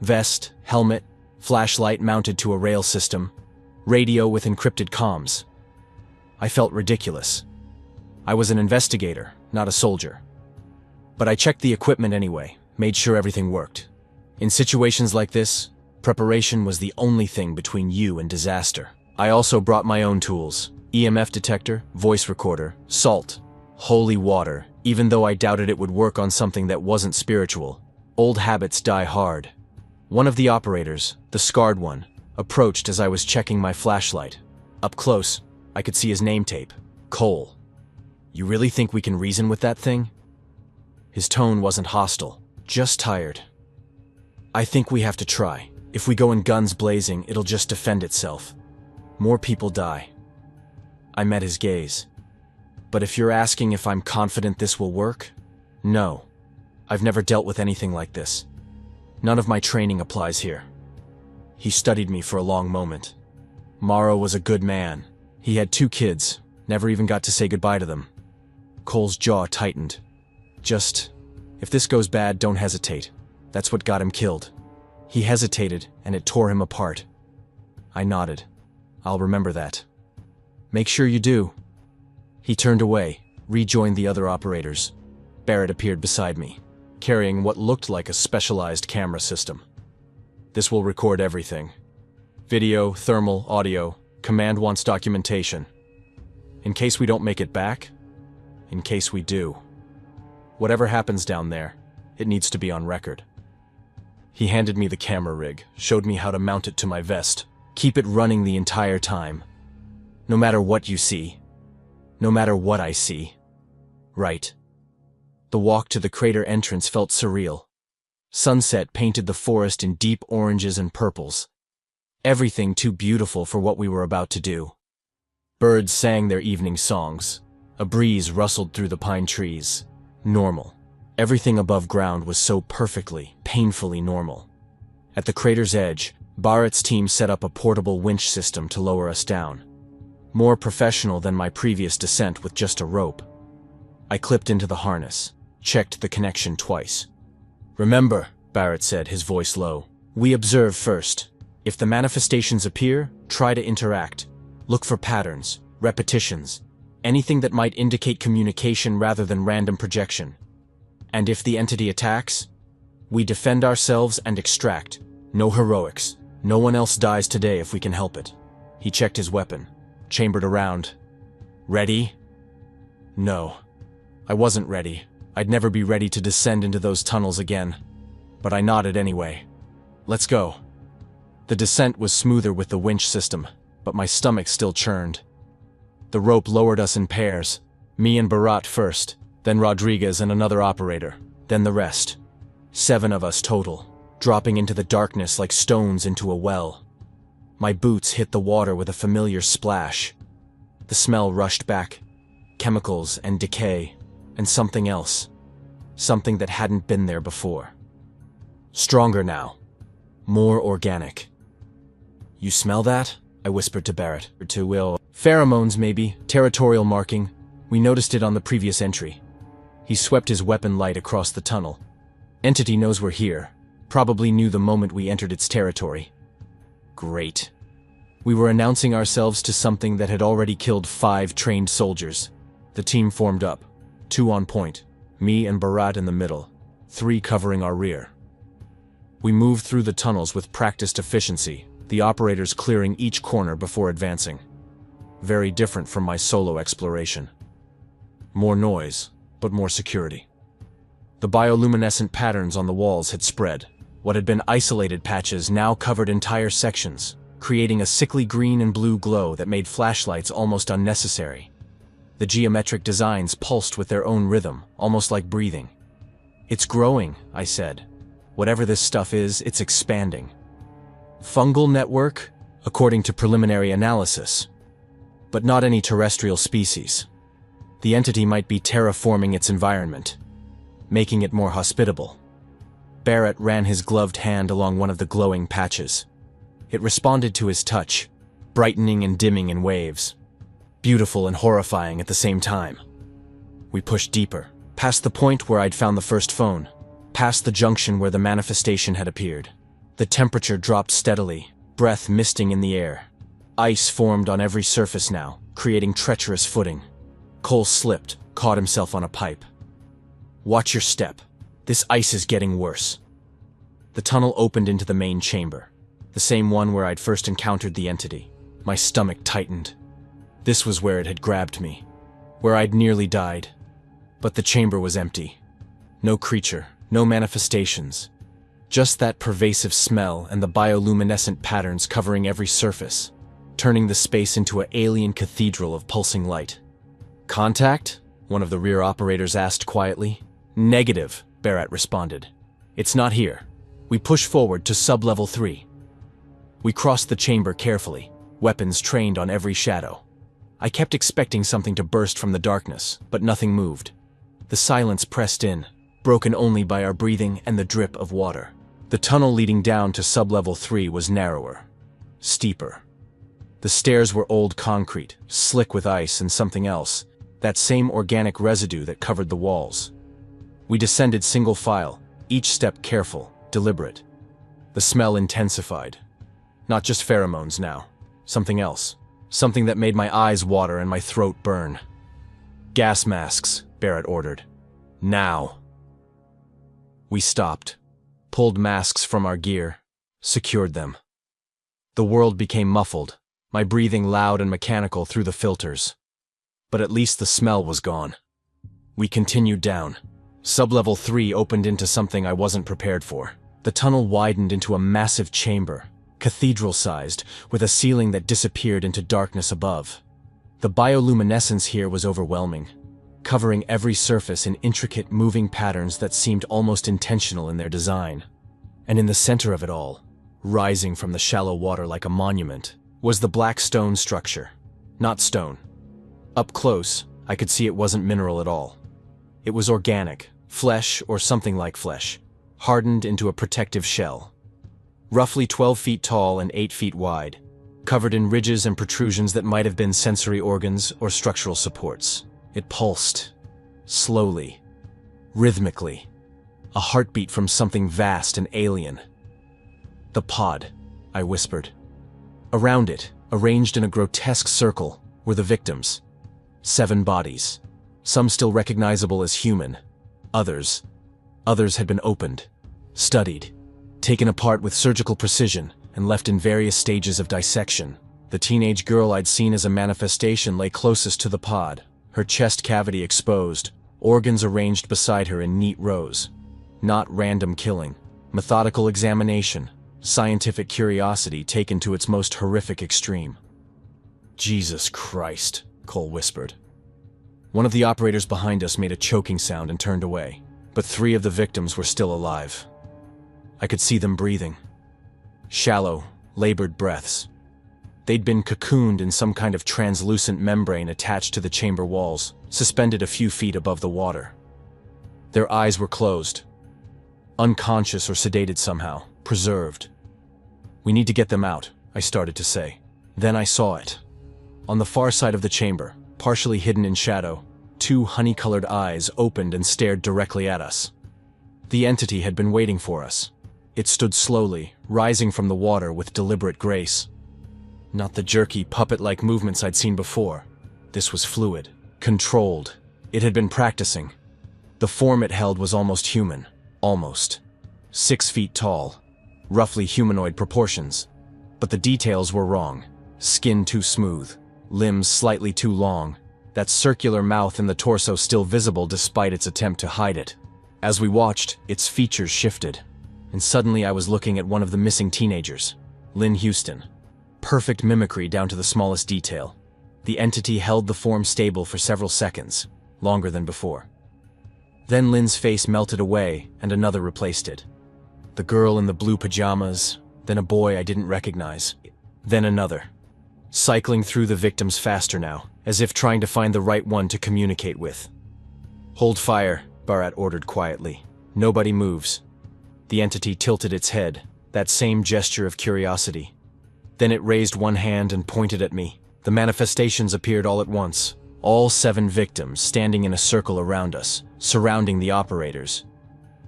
[SPEAKER 1] Vest, helmet, flashlight mounted to a rail system, radio with encrypted comms. I felt ridiculous. I was an investigator, not a soldier. But I checked the equipment anyway, made sure everything worked. In situations like this, preparation was the only thing between you and disaster. I also brought my own tools: EMF detector, voice recorder, salt, holy water, even though I doubted it would work on something that wasn't spiritual. Old habits die hard. One of the operators, the scarred one, approached as I was checking my flashlight. Up close, I could see his name tape: Cole. "You really think we can reason with that thing?" His tone wasn't hostile, just tired. "I think we have to try. If we go in guns blazing, it'll just defend itself. More people die." I met his gaze. "But if you're asking if I'm confident this will work, no. I've never dealt with anything like this. None of my training applies here." He studied me for a long moment. Morrow was a good man. He had 2 kids, never even got to say goodbye to them. Cole's jaw tightened. If this goes bad, don't hesitate. That's what got him killed. He hesitated, and it tore him apart. I nodded. I'll remember that. Make sure you do. He turned away, rejoined the other operators. Barrett appeared beside me, carrying what looked like a specialized camera system. This will record everything. Video, thermal, audio. Command wants documentation. In case we don't make it back, in case we do. Whatever happens down there, it needs to be on record. He handed me the camera rig, showed me how to mount it to my vest. Keep it running the entire time. No matter what you see. No matter what I see. Right. The walk to the crater entrance felt surreal. Sunset painted the forest in deep oranges and purples. Everything too beautiful for what we were about to do. Birds sang their evening songs. A breeze rustled through the pine trees. Normal. Everything above ground was so perfectly, painfully normal. At the crater's edge, Barrett's team set up a portable winch system to lower us down. More professional than my previous descent with just a rope. I clipped into the harness, checked the connection twice. Remember, Barrett said, his voice low, we observe first. If the manifestations appear, try to interact. Look for patterns, repetitions, anything that might indicate communication rather than random projection. And if the entity attacks, we defend ourselves and extract. No heroics. No one else dies today if we can help it. He checked his weapon, chambered around. Ready? No. I wasn't ready. I'd never be ready to descend into those tunnels again. But I nodded anyway. Let's go. The descent was smoother with the winch system, but my stomach still churned. The rope lowered us in pairs. Me and Barat first, then Rodriguez and another operator, then the rest. 7 of us total, dropping into the darkness like stones into a well. My boots hit the water with a familiar splash. The smell rushed back. Chemicals and decay, and something else. Something that hadn't been there before. Stronger now. More organic. You smell that? I whispered to Barrett. Or to Will. Pheromones, maybe. Territorial marking. We noticed it on the previous entry. He swept his weapon light across the tunnel. Entity knows we're here. Probably knew the moment we entered its territory. Great. We were announcing ourselves to something that had already killed 5 trained soldiers. The team formed up. 2 on point. Me and Barat in the middle. 3 covering our rear. We moved through the tunnels with practiced efficiency, the operators clearing each corner before advancing. Very different from my solo exploration. More noise, but more security. The bioluminescent patterns on the walls had spread. What had been isolated patches now covered entire sections, creating a sickly green and blue glow that made flashlights almost unnecessary. The geometric designs pulsed with their own rhythm, almost like breathing. It's growing, I said. Whatever this stuff is, it's expanding. Fungal network, according to preliminary analysis. But not any terrestrial species. The entity might be terraforming its environment, making it more hospitable. Barrett ran his gloved hand along one of the glowing patches. It responded to his touch, brightening and dimming in waves. Beautiful and horrifying at the same time. We pushed deeper, past the point where I'd found the first phone, past the junction where the manifestation had appeared. The temperature dropped steadily, breath misting in the air. Ice formed on every surface now, creating treacherous footing. Cole slipped, caught himself on a pipe. Watch your step. This ice is getting worse. The tunnel opened into the main chamber, the same one where I'd first encountered the entity. My stomach tightened. This was where it had grabbed me, where I'd nearly died. But the chamber was empty. No creature, no manifestations. Just that pervasive smell and the bioluminescent patterns covering every surface, turning the space into an alien cathedral of pulsing light. Contact? One of the rear operators asked quietly. Negative, Barrett responded. It's not here. We push forward to sub-level 3. We crossed the chamber carefully, weapons trained on every shadow. I kept expecting something to burst from the darkness, but nothing moved. The silence pressed in, broken only by our breathing and the drip of water. The tunnel leading down to sublevel 3 was narrower, steeper. The stairs were old concrete, slick with ice and something else, that same organic residue that covered the walls. We descended single file, each step careful, deliberate. The smell intensified. Not just pheromones now, something else. Something that made my eyes water and my throat burn. "Gas masks," Barrett ordered. "Now." We stopped, pulled masks from our gear, secured them. The world became muffled, my breathing loud and mechanical through the filters. But at least the smell was gone. We continued down. Sublevel 3 opened into something I wasn't prepared for. The tunnel widened into a massive chamber, cathedral-sized, with a ceiling that disappeared into darkness above. The bioluminescence here was overwhelming, covering every surface in intricate moving patterns that seemed almost intentional in their design. And in the center of it all, rising from the shallow water like a monument, was the black stone structure. Not stone. Up close, I could see it wasn't mineral at all. It was organic, flesh or something like flesh, hardened into a protective shell. Roughly 12 feet tall and 8 feet wide, covered in ridges and protrusions that might have been sensory organs or structural supports. It pulsed, slowly, rhythmically, a heartbeat from something vast and alien. "The pod," I whispered. Around it, arranged in a grotesque circle, were the victims. 7 bodies, some still recognizable as human. Others had been opened, studied, taken apart with surgical precision, and left in various stages of dissection. The teenage girl I'd seen as a manifestation lay closest to the pod, her chest cavity exposed, organs arranged beside her in neat rows. Not random killing, methodical examination, scientific curiosity taken to its most horrific extreme. "Jesus Christ," Cole whispered. One of the operators behind us made a choking sound and turned away, but 3 of the victims were still alive. I could see them breathing. Shallow, labored breaths. They'd been cocooned in some kind of translucent membrane attached to the chamber walls, suspended a few feet above the water. Their eyes were closed, unconscious or sedated somehow, preserved. "We need to get them out," I started to say. Then I saw it. On the far side of the chamber, partially hidden in shadow, 2 honey-colored eyes opened and stared directly at us. The entity had been waiting for us. It stood slowly, rising from the water with deliberate grace. Not the jerky, puppet-like movements I'd seen before. This was fluid, controlled. It had been practicing. The form it held was almost human. Almost. 6 feet tall. Roughly humanoid proportions. But the details were wrong. Skin too smooth. Limbs slightly too long. That circular mouth in the torso still visible despite its attempt to hide it. As we watched, its features shifted. And suddenly I was looking at one of the missing teenagers. Lynn Houston. Perfect mimicry down to the smallest detail. The entity held the form stable for several seconds, longer than before. Then Lynn's face melted away and another replaced it. The girl in the blue pajamas, then a boy I didn't recognize, then another. Cycling through the victims faster now, as if trying to find the right one to communicate with. "Hold fire," Barat ordered quietly. "Nobody moves." The entity tilted its head, that same gesture of curiosity. Then it raised one hand and pointed at me. The manifestations appeared all at once. All 7 victims standing in a circle around us, surrounding the operators.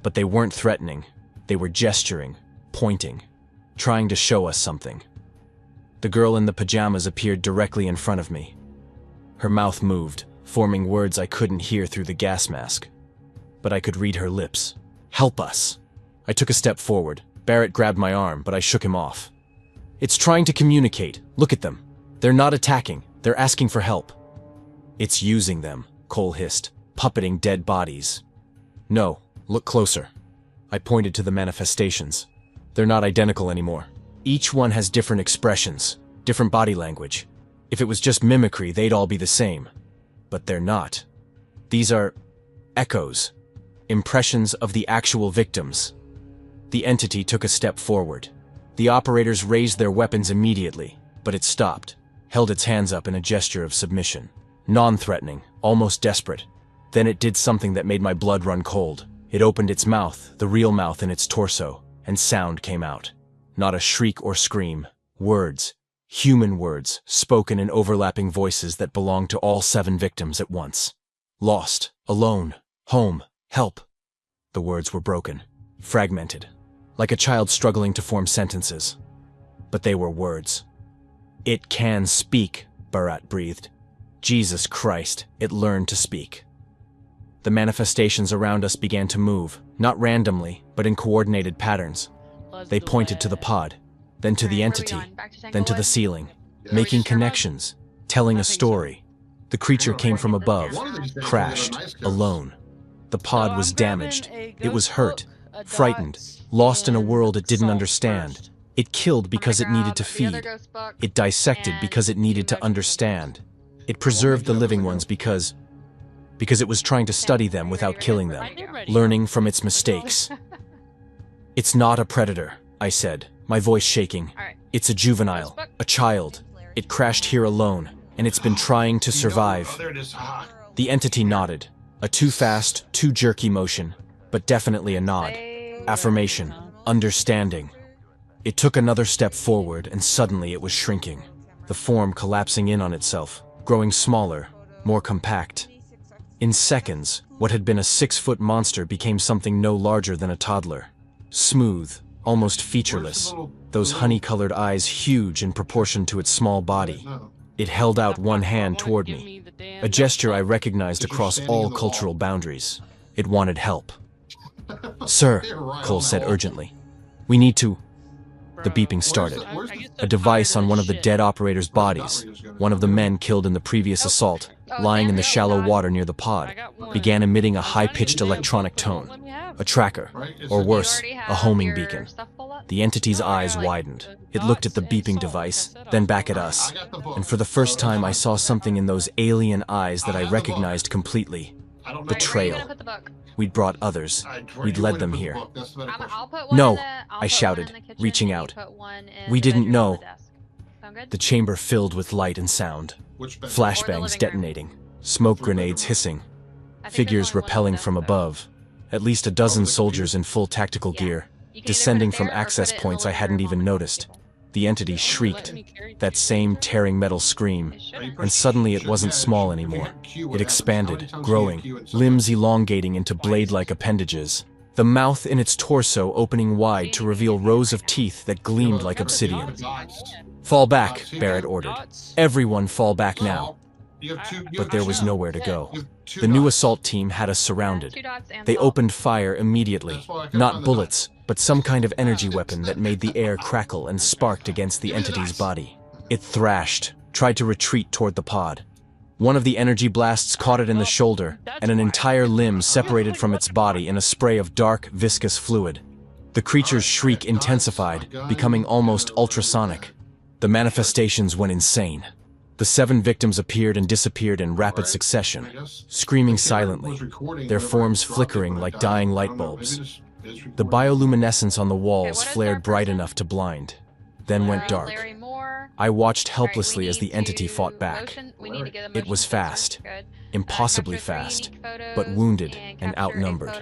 [SPEAKER 1] But they weren't threatening. They were gesturing, pointing, trying to show us something. The girl in the pajamas appeared directly in front of me. Her mouth moved, forming words I couldn't hear through the gas mask. But I could read her lips. "Help us." I took a step forward. Barrett grabbed my arm, but I shook him off. "It's trying to communicate. Look at them. They're not attacking. They're asking for help." "It's using them," Cole hissed, "puppeting dead bodies." "No, look closer." I pointed to the manifestations. "They're not identical anymore. Each one has different expressions, different body language. If it was just mimicry, they'd all be the same. But they're not. These are echoes, impressions of the actual victims." The entity took a step forward. The operators raised their weapons immediately, but it stopped, held its hands up in a gesture of submission. Non-threatening, almost desperate. Then it did something that made my blood run cold. It opened its mouth, the real mouth in its torso, and sound came out. Not a shriek or scream. Words. Human words, spoken in overlapping voices that belonged to all 7 victims at once. Lost. Alone. Home. Help. The words were broken. Fragmented. Like a child struggling to form sentences. But they were words. "It can speak," Barat breathed. Jesus Christ, it learned to speak. The manifestations around us began to move, not randomly, but in coordinated patterns. They pointed to the pod, then to the entity, then to the ceiling, making connections, telling a story. The creature came from above, crashed, alone. The pod was damaged. It was hurt, frightened, lost in a world it didn't understand. It killed because it needed to feed. It dissected because it needed to understand. It preserved the living ones because it was trying to study them without killing them, learning from its mistakes. "It's not a predator," I said, my voice shaking. "It's a juvenile, a child. It crashed here alone, and it's been trying to survive." The entity nodded, a too fast, too jerky motion, but definitely a nod. Affirmation, understanding. It took another step forward, and suddenly it was shrinking, the form collapsing in on itself, growing smaller, more compact. In seconds, what had been a 6-foot monster became something no larger than a toddler. Smooth, almost featureless, those honey-colored eyes huge in proportion to its small body. It held out one hand toward me, a gesture I recognized across all cultural boundaries. It wanted help. "Sir," Cole said urgently, "we need to..." The beeping started. A device on one of the dead operator's bodies, one of the men killed in the previous assault, lying in the shallow water near the pod, began emitting a high-pitched electronic tone. A tracker, or worse, a homing beacon. The entity's eyes widened. It looked at the beeping device, then back at us, and for the first time I saw something in those alien eyes that I recognized completely. Betrayal. We'd brought others. We'd led them here. "No," I shouted, reaching out. "We didn't know." The chamber filled with light and sound. Flashbangs detonating. Smoke grenades hissing. Figures rappelling from above. At least a dozen soldiers in full tactical gear, descending from access points I hadn't even noticed. The entity shrieked, that same tearing metal scream, and suddenly it wasn't small anymore. It expanded, growing, limbs elongating into blade-like appendages, the mouth in its torso opening wide to reveal rows of teeth that gleamed like obsidian. "Fall back," Barrett ordered. "Everyone fall back now." But there was nowhere to go. The new assault team had us surrounded. They opened fire immediately, not bullets, but some kind of energy weapon that made the air crackle and sparked against the entity's body. It thrashed, tried to retreat toward the pod. One of the energy blasts caught it in the shoulder, and an entire limb separated from its body in a spray of dark, viscous fluid. The creature's shriek intensified, becoming almost ultrasonic. The manifestations went insane. The 7 victims appeared and disappeared in rapid succession, screaming silently, their forms flickering like dying light bulbs. The bioluminescence on the walls flared bright enough to blind, then went dark. I watched helplessly as the entity fought back. It was fast, impossibly fast, but wounded and outnumbered.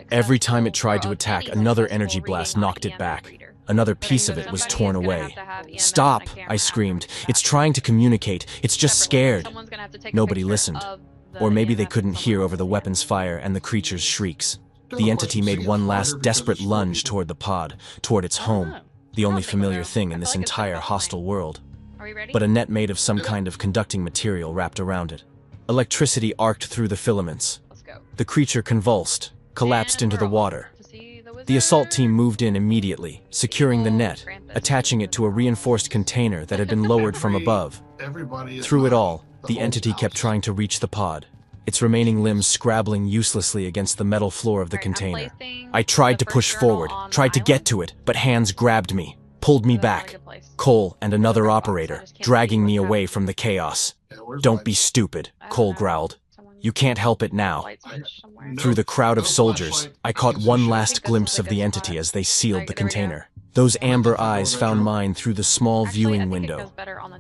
[SPEAKER 1] Every time it tried to attack, another energy blast knocked it back. Another piece of it was torn away. "Stop!" I screamed. "It's trying to communicate. It's just scared." Nobody listened. Or maybe they couldn't hear over the weapon's fire and the creature's shrieks. The entity made one last desperate lunge toward the pod, toward its home, the only familiar thing in this entire hostile world. But a net made of some kind of conducting material wrapped around it. Electricity arced through the filaments. The creature convulsed, collapsed into the water. The assault team moved in immediately, securing the net, attaching it to a reinforced container that had been lowered from above. Through it all, the entity kept trying to reach the pod, its remaining limbs scrabbling uselessly against the metal floor of the container. I tried to push forward, tried to get to it, but hands grabbed me, pulled me back. Cole and another operator, dragging me away from the chaos. "Don't be stupid," Cole growled. "You can't help it now." Through the crowd of soldiers, I caught one last glimpse of the entity as they sealed the container. Those amber eyes found mine through the small viewing window.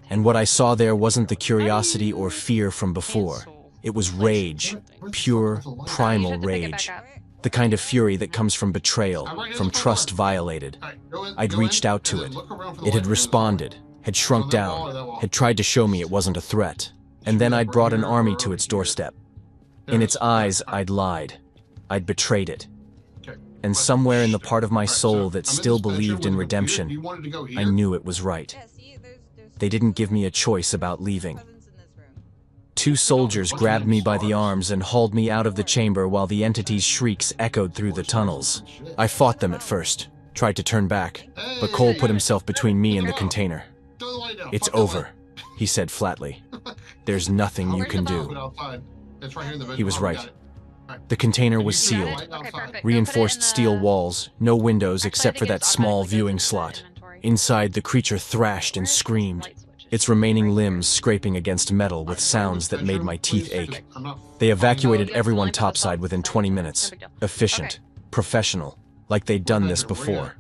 [SPEAKER 1] And what I saw there wasn't the curiosity or fear from before. It was rage, pure, primal rage. The kind of fury that comes from betrayal, from trust violated. I'd reached out to it. It had responded, had shrunk down, had tried to show me it wasn't a threat. And then I'd brought an army to its doorstep. In its eyes, I'd lied. I'd betrayed it. And somewhere in the part of my soul that still believed in redemption, I knew it was right. They didn't give me a choice about leaving. 2 soldiers grabbed me by the arms and hauled me out of the chamber while the entity's shrieks echoed through the tunnels. I fought them at first, tried to turn back, but Cole put himself between me and the container. "It's over," he said flatly. "There's nothing you can do." He was right. The container was sealed. Reinforced steel walls, no windows except for that small viewing slot. Inside, the creature thrashed and screamed, its remaining limbs scraping against metal with sounds that made my teeth ache. They evacuated everyone topside within 20 minutes. Efficient, professional, like they'd done this before.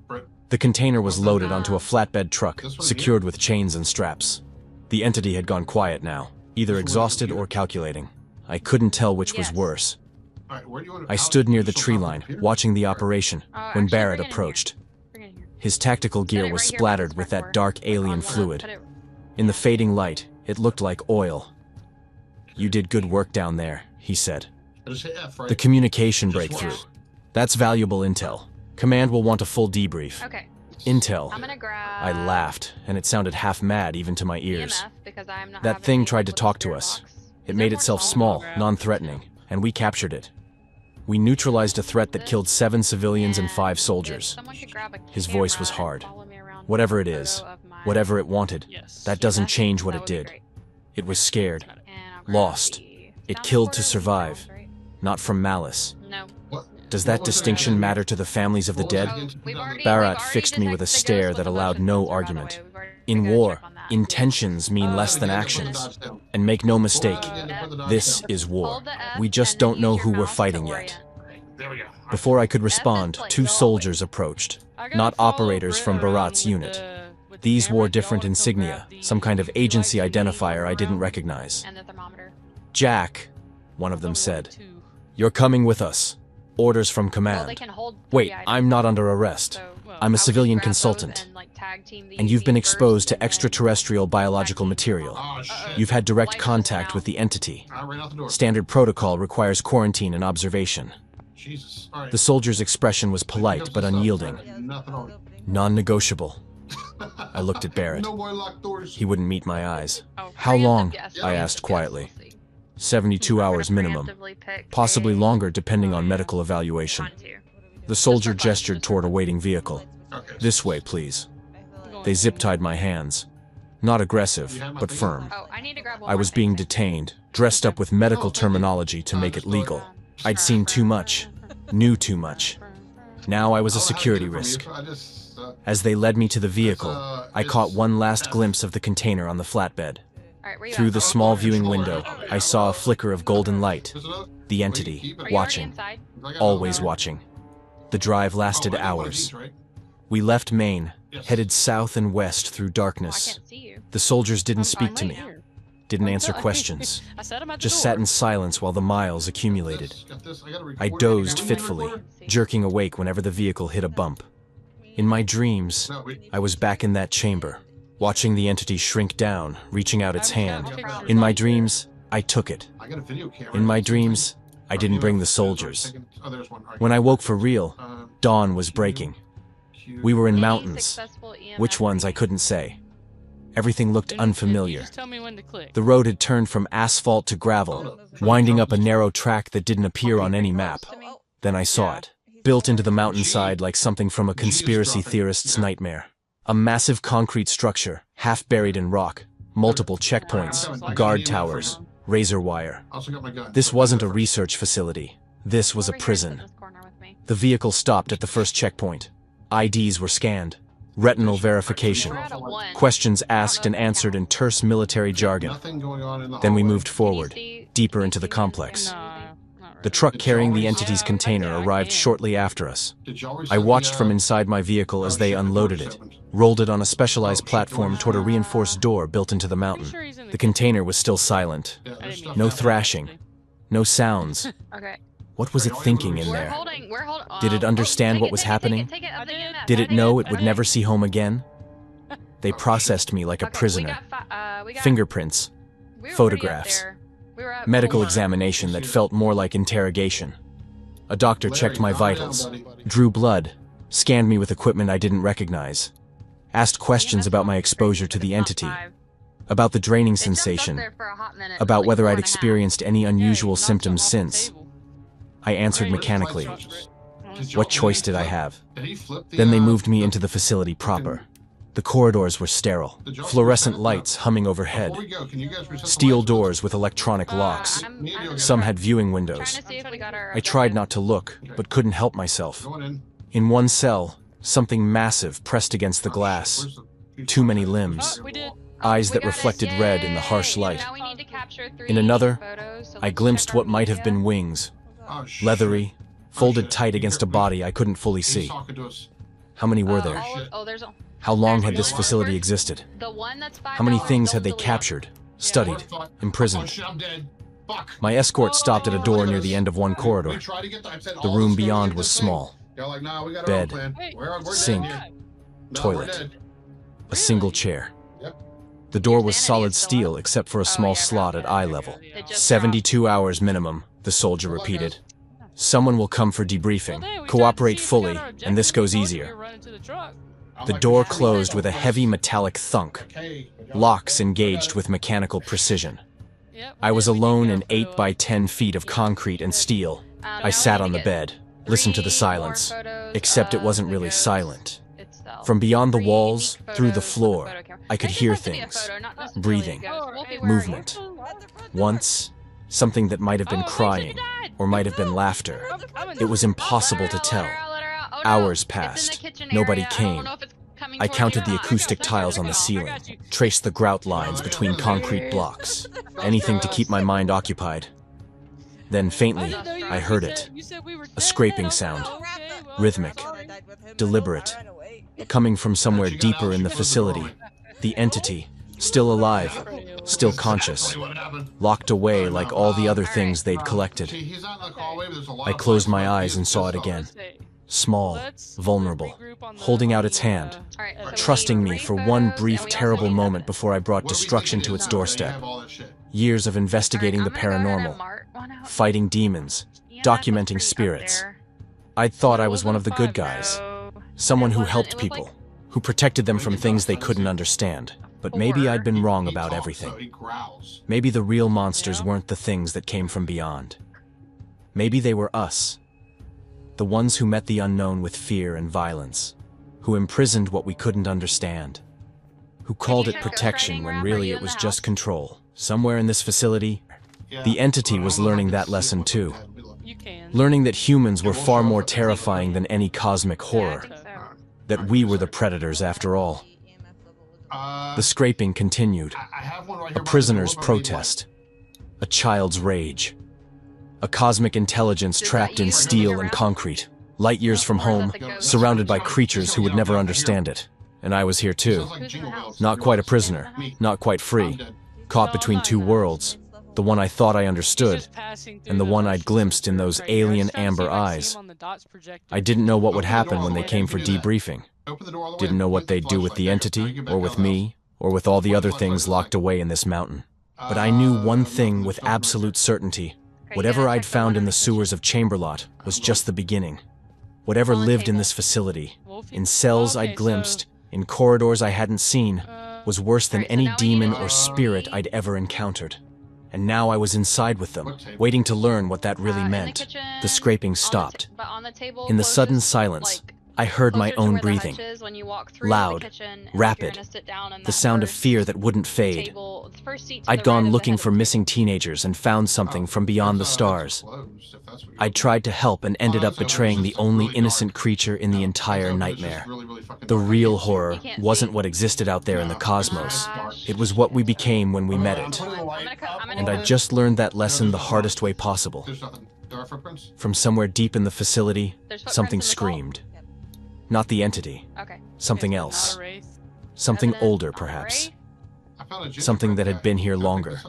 [SPEAKER 1] The container was loaded onto a flatbed truck, secured with chains and straps. The entity had gone quiet now, either exhausted or calculating. I couldn't tell which was worse. I stood near the tree line, watching the operation, when Barrett approached. His tactical gear was splattered with that dark alien fluid. In the fading light, it looked like oil. "You did good work down there," he said. "The communication breakthrough. That's valuable intel. Command will want a full debrief."
[SPEAKER 2] Okay.
[SPEAKER 1] "Intel."
[SPEAKER 2] I'm gonna grab.
[SPEAKER 1] I laughed, and it sounded half mad even to my ears.
[SPEAKER 2] EMF because I'm not
[SPEAKER 1] That
[SPEAKER 2] having
[SPEAKER 1] thing
[SPEAKER 2] any
[SPEAKER 1] tried to
[SPEAKER 2] luck
[SPEAKER 1] talk
[SPEAKER 2] with
[SPEAKER 1] to
[SPEAKER 2] spirit
[SPEAKER 1] us.
[SPEAKER 2] box.
[SPEAKER 1] It
[SPEAKER 2] Is
[SPEAKER 1] made
[SPEAKER 2] there
[SPEAKER 1] itself
[SPEAKER 2] more?
[SPEAKER 1] small, non-threatening, and we captured it. We neutralized a threat that killed 7 civilians and 5 soldiers.
[SPEAKER 2] Someone could grab a
[SPEAKER 1] His voice
[SPEAKER 2] camera
[SPEAKER 1] was
[SPEAKER 2] and
[SPEAKER 1] hard.
[SPEAKER 2] follow me around
[SPEAKER 1] Whatever it
[SPEAKER 2] with a
[SPEAKER 1] is,
[SPEAKER 2] photo of my-
[SPEAKER 1] whatever it wanted, that doesn't change what
[SPEAKER 2] That
[SPEAKER 1] it
[SPEAKER 2] would be
[SPEAKER 1] did.
[SPEAKER 2] great.
[SPEAKER 1] It was scared,
[SPEAKER 2] And I'll grab
[SPEAKER 1] lost.
[SPEAKER 2] the
[SPEAKER 1] It
[SPEAKER 2] sound
[SPEAKER 1] killed to
[SPEAKER 2] recorder,
[SPEAKER 1] survive,
[SPEAKER 2] sounds right.
[SPEAKER 1] not from malice.
[SPEAKER 2] No.
[SPEAKER 1] Does that distinction matter to the families of the dead?
[SPEAKER 2] Oh,
[SPEAKER 1] Barat fixed me with a stare that allowed no argument. In war, intentions mean less than actions. And make no mistake, this is war. We just don't know who we're fighting yet. Before I could respond, 2 soldiers approached. Not operators from Barat's unit. These wore different insignia, some kind of agency identifier I didn't recognize.
[SPEAKER 2] And the thermometer.
[SPEAKER 1] "Jack," one of them said, "you're coming with us. Orders from
[SPEAKER 2] Well,
[SPEAKER 1] command."
[SPEAKER 2] they can hold
[SPEAKER 1] "Wait,
[SPEAKER 2] 3 items,
[SPEAKER 1] I'm not under arrest.
[SPEAKER 2] so
[SPEAKER 1] I'm a
[SPEAKER 2] I would
[SPEAKER 1] civilian
[SPEAKER 2] grab both
[SPEAKER 1] consultant.
[SPEAKER 2] and, like, tag team the
[SPEAKER 1] And you've been
[SPEAKER 2] EV first
[SPEAKER 1] exposed to
[SPEAKER 2] and then
[SPEAKER 1] extraterrestrial biological
[SPEAKER 2] tag team
[SPEAKER 1] material.
[SPEAKER 2] the-
[SPEAKER 1] You've had direct
[SPEAKER 2] Lights just went
[SPEAKER 1] contact
[SPEAKER 2] out.
[SPEAKER 1] with the entity.
[SPEAKER 3] I ran out the door.
[SPEAKER 1] Standard protocol requires quarantine and observation."
[SPEAKER 3] Jesus. All right.
[SPEAKER 1] The soldier's expression was polite but unyielding.
[SPEAKER 3] Nothing on it.
[SPEAKER 1] Non-negotiable. I looked at Barrett.
[SPEAKER 3] No more locked doors.
[SPEAKER 1] He wouldn't meet my eyes.
[SPEAKER 2] Oh,
[SPEAKER 1] "How long?"
[SPEAKER 2] preemptive
[SPEAKER 1] I
[SPEAKER 2] guess.
[SPEAKER 1] asked quietly.
[SPEAKER 2] We'll see.
[SPEAKER 1] 72
[SPEAKER 2] We're gonna
[SPEAKER 1] hours minimum.
[SPEAKER 2] preemptively pick
[SPEAKER 1] Possibly
[SPEAKER 2] a-
[SPEAKER 1] longer depending on medical evaluation.
[SPEAKER 2] One, two.
[SPEAKER 1] The soldier
[SPEAKER 2] Just for fun,
[SPEAKER 1] gestured
[SPEAKER 2] just for
[SPEAKER 1] toward a
[SPEAKER 2] fun.
[SPEAKER 1] waiting vehicle.
[SPEAKER 3] Okay.
[SPEAKER 1] "This way, please." They zip-tied my hands. Not aggressive, but firm.
[SPEAKER 2] Oh, I need to grab one
[SPEAKER 1] I
[SPEAKER 2] more
[SPEAKER 1] was
[SPEAKER 2] thing.
[SPEAKER 1] being detained, dressed up with medical terminology to make it legal. I'd seen too much, knew too much. Now I was a security risk. As they led me to the vehicle, I caught one last glimpse of the container on the flatbed.
[SPEAKER 2] All right, where you
[SPEAKER 1] Through
[SPEAKER 2] at?
[SPEAKER 1] the small viewing window, I saw a flicker of golden light. The entity,
[SPEAKER 2] Are you already
[SPEAKER 1] watching,
[SPEAKER 2] inside?
[SPEAKER 1] always watching. The drive lasted hours. We left Maine, headed south and west through
[SPEAKER 2] Oh, I
[SPEAKER 1] darkness.
[SPEAKER 2] can't see you.
[SPEAKER 1] The soldiers didn't speak to me, didn't answer questions,
[SPEAKER 4] I said I'm at the
[SPEAKER 1] just
[SPEAKER 4] door.
[SPEAKER 1] sat in silence while the miles accumulated. I dozed fitfully, jerking awake whenever the vehicle hit a bump. In my dreams, I was back in that chamber, watching the entity shrink down, reaching out its hand. In my dreams, I took it. In my dreams, I didn't bring the soldiers. When I woke for real, dawn was breaking. We were in
[SPEAKER 2] Any
[SPEAKER 1] mountains.
[SPEAKER 2] successful EMF
[SPEAKER 1] Which ones I couldn't say. Everything looked
[SPEAKER 4] Then you
[SPEAKER 1] unfamiliar.
[SPEAKER 4] Just tell me when to click.
[SPEAKER 1] The road had turned from asphalt to gravel, winding up a narrow track that didn't appear on any map. Then I saw it, built into the mountainside like something from a conspiracy theorist's nightmare. A massive concrete structure, half buried in rock, multiple checkpoints, guard towers, razor wire. This wasn't a research facility. This was a
[SPEAKER 2] Over here,
[SPEAKER 1] prison.
[SPEAKER 2] in this corner with me.
[SPEAKER 1] The vehicle stopped at the first checkpoint. IDs were scanned. Retinal verification.
[SPEAKER 2] We're at a 1.
[SPEAKER 1] Questions asked and answered in terse military jargon. Then we moved forward, deeper into the complex.
[SPEAKER 4] No, not
[SPEAKER 1] The
[SPEAKER 4] really.
[SPEAKER 1] truck carrying the entity's container arrived shortly after us. I watched from inside my vehicle as they unloaded it, rolled it on a specialized platform toward a reinforced door built into the
[SPEAKER 4] Pretty
[SPEAKER 1] mountain.
[SPEAKER 4] sure he's in
[SPEAKER 1] The container was still silent.
[SPEAKER 4] I didn't mean
[SPEAKER 1] No
[SPEAKER 4] to-
[SPEAKER 1] thrashing. No sounds.
[SPEAKER 2] Okay.
[SPEAKER 1] What was it thinking in
[SPEAKER 2] We're
[SPEAKER 1] there?
[SPEAKER 2] holding.
[SPEAKER 1] Did it understand what was happening? Did it know it would never see home again? They processed me like a prisoner. Fingerprints, photographs, medical examination that felt more like interrogation. A doctor checked my vitals, drew blood, scanned me with equipment I didn't recognize, asked questions about my exposure to the entity, about the draining sensation, about whether I'd experienced any unusual symptoms since. I answered mechanically. What choice did I have? Then they moved me into the facility proper. The corridors were sterile, fluorescent lights humming overhead, steel doors with electronic locks. Some had viewing windows. I tried not to look, but couldn't help myself. In one cell, something massive pressed against the glass. Too many limbs. Eyes that reflected red in the harsh light. In another, I glimpsed what might have been wings, leathery, folded tight against a body I couldn't fully see. How many were there? How long had this facility existed? How many things had they captured, studied, imprisoned? My escort stopped at a door near the end of one corridor. The room beyond was small. Bed, sink, toilet, a single chair. The door was solid steel except for a small slot at eye level. 72 hours minimum, the soldier repeated. Someone will come for debriefing. Cooperate fully, and this goes easier. The door closed with a heavy metallic thunk. Locks engaged with mechanical precision. I was alone in 8 by 10 feet of concrete and steel. I sat on the bed, listened to the silence, except it wasn't really silent. From beyond the walls, through the floor, I could hear things. Breathing, movement. Once, something that might have been crying, or might have been laughter. It was impossible to tell. Hours passed. Nobody came. I counted the acoustic tiles on the ceiling, traced the grout lines between concrete blocks. Anything to keep my mind occupied. Then faintly, I heard it. A scraping sound. Rhythmic. Deliberate. Coming from somewhere deeper in the facility. The entity, still alive, still conscious, locked away like all the other things they'd collected. I closed my eyes and saw it again. Small, vulnerable, holding out its hand, trusting me for one brief, terrible moment before I brought destruction to its doorstep. Years of investigating the paranormal, fighting demons, documenting spirits. I'd thought I was one of the good guys, someone who helped people, who protected them from things they couldn't understand. But maybe I'd been wrong about everything. Maybe the real monsters weren't the things that came from beyond. Maybe they were us. The ones who met the unknown with fear and violence, who imprisoned what we couldn't understand, who called it protection when really it was just control. Somewhere in this facility, the entity was learning that lesson too. Learning that humans were far more terrifying than any cosmic horror. That we were the predators after all. The scraping continued. A prisoner's protest. A child's rage. A cosmic intelligence trapped in steel and concrete. Light years from home, surrounded by creatures who would never understand it. And I was here too. Not quite a prisoner, not quite free. Caught between two worlds. The one I thought I understood, and the one I'd glimpsed in those alien amber eyes. I didn't know what would happen when they came for debriefing. Didn't know what they'd do with the entity, or with me, or with all the other things locked away in this mountain. But I knew one thing with absolute certainty. Whatever I'd found in the sewers of Chamberlain was just the beginning. Whatever lived in this facility, in cells I'd glimpsed, in corridors I hadn't seen, was worse than any demon or spirit I'd ever encountered. And now I was inside with them, waiting to learn what that really meant. The scraping stopped. In the sudden silence, I heard my own breathing. Loud, rapid, the sound of fear that wouldn't fade. I'd gone looking for missing teenagers and found something from beyond the stars. I'd tried to help and ended up betraying the only innocent creature in the entire nightmare. The real horror wasn't what existed out there in the cosmos. It was what we became when we met it. And I just learned that lesson the hardest way possible. From somewhere deep in the facility, something screamed. Not the entity. Something else. Something older, perhaps. Something that had been here longer.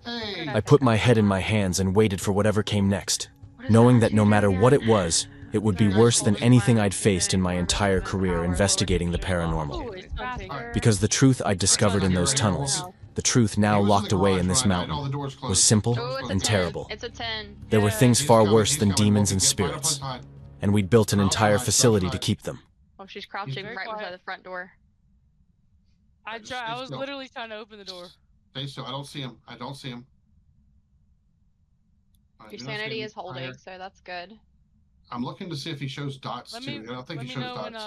[SPEAKER 1] I put my head in my hands and waited for whatever came next. knowing that no matter what it was, it would be worse than anything I'd faced in my entire career investigating the paranormal.
[SPEAKER 4] Ooh, it's faster.
[SPEAKER 1] Because the truth I'd discovered in those tunnels, the truth now locked away in this mountain, was simple
[SPEAKER 2] Oh, it's a
[SPEAKER 1] and
[SPEAKER 2] 10.
[SPEAKER 1] terrible.
[SPEAKER 2] It's a 10.
[SPEAKER 1] There were
[SPEAKER 4] Yeah.
[SPEAKER 1] things far worse than demons and spirits, and we'd built an entire facility to keep them.
[SPEAKER 2] Oh, she's crouching
[SPEAKER 4] very
[SPEAKER 2] right
[SPEAKER 4] quiet.
[SPEAKER 2] beside the front door.
[SPEAKER 4] I was literally trying to open the door.
[SPEAKER 3] Stay still. I don't see him. I don't see him. I
[SPEAKER 2] Your
[SPEAKER 3] do not see
[SPEAKER 2] sanity
[SPEAKER 3] him
[SPEAKER 2] is holding,
[SPEAKER 3] higher.
[SPEAKER 2] so that's good.
[SPEAKER 3] I'm looking to see if he shows dots
[SPEAKER 4] Let
[SPEAKER 3] too.
[SPEAKER 4] me
[SPEAKER 3] I don't think
[SPEAKER 4] let
[SPEAKER 3] he
[SPEAKER 4] me
[SPEAKER 3] shows
[SPEAKER 4] know when
[SPEAKER 3] dots.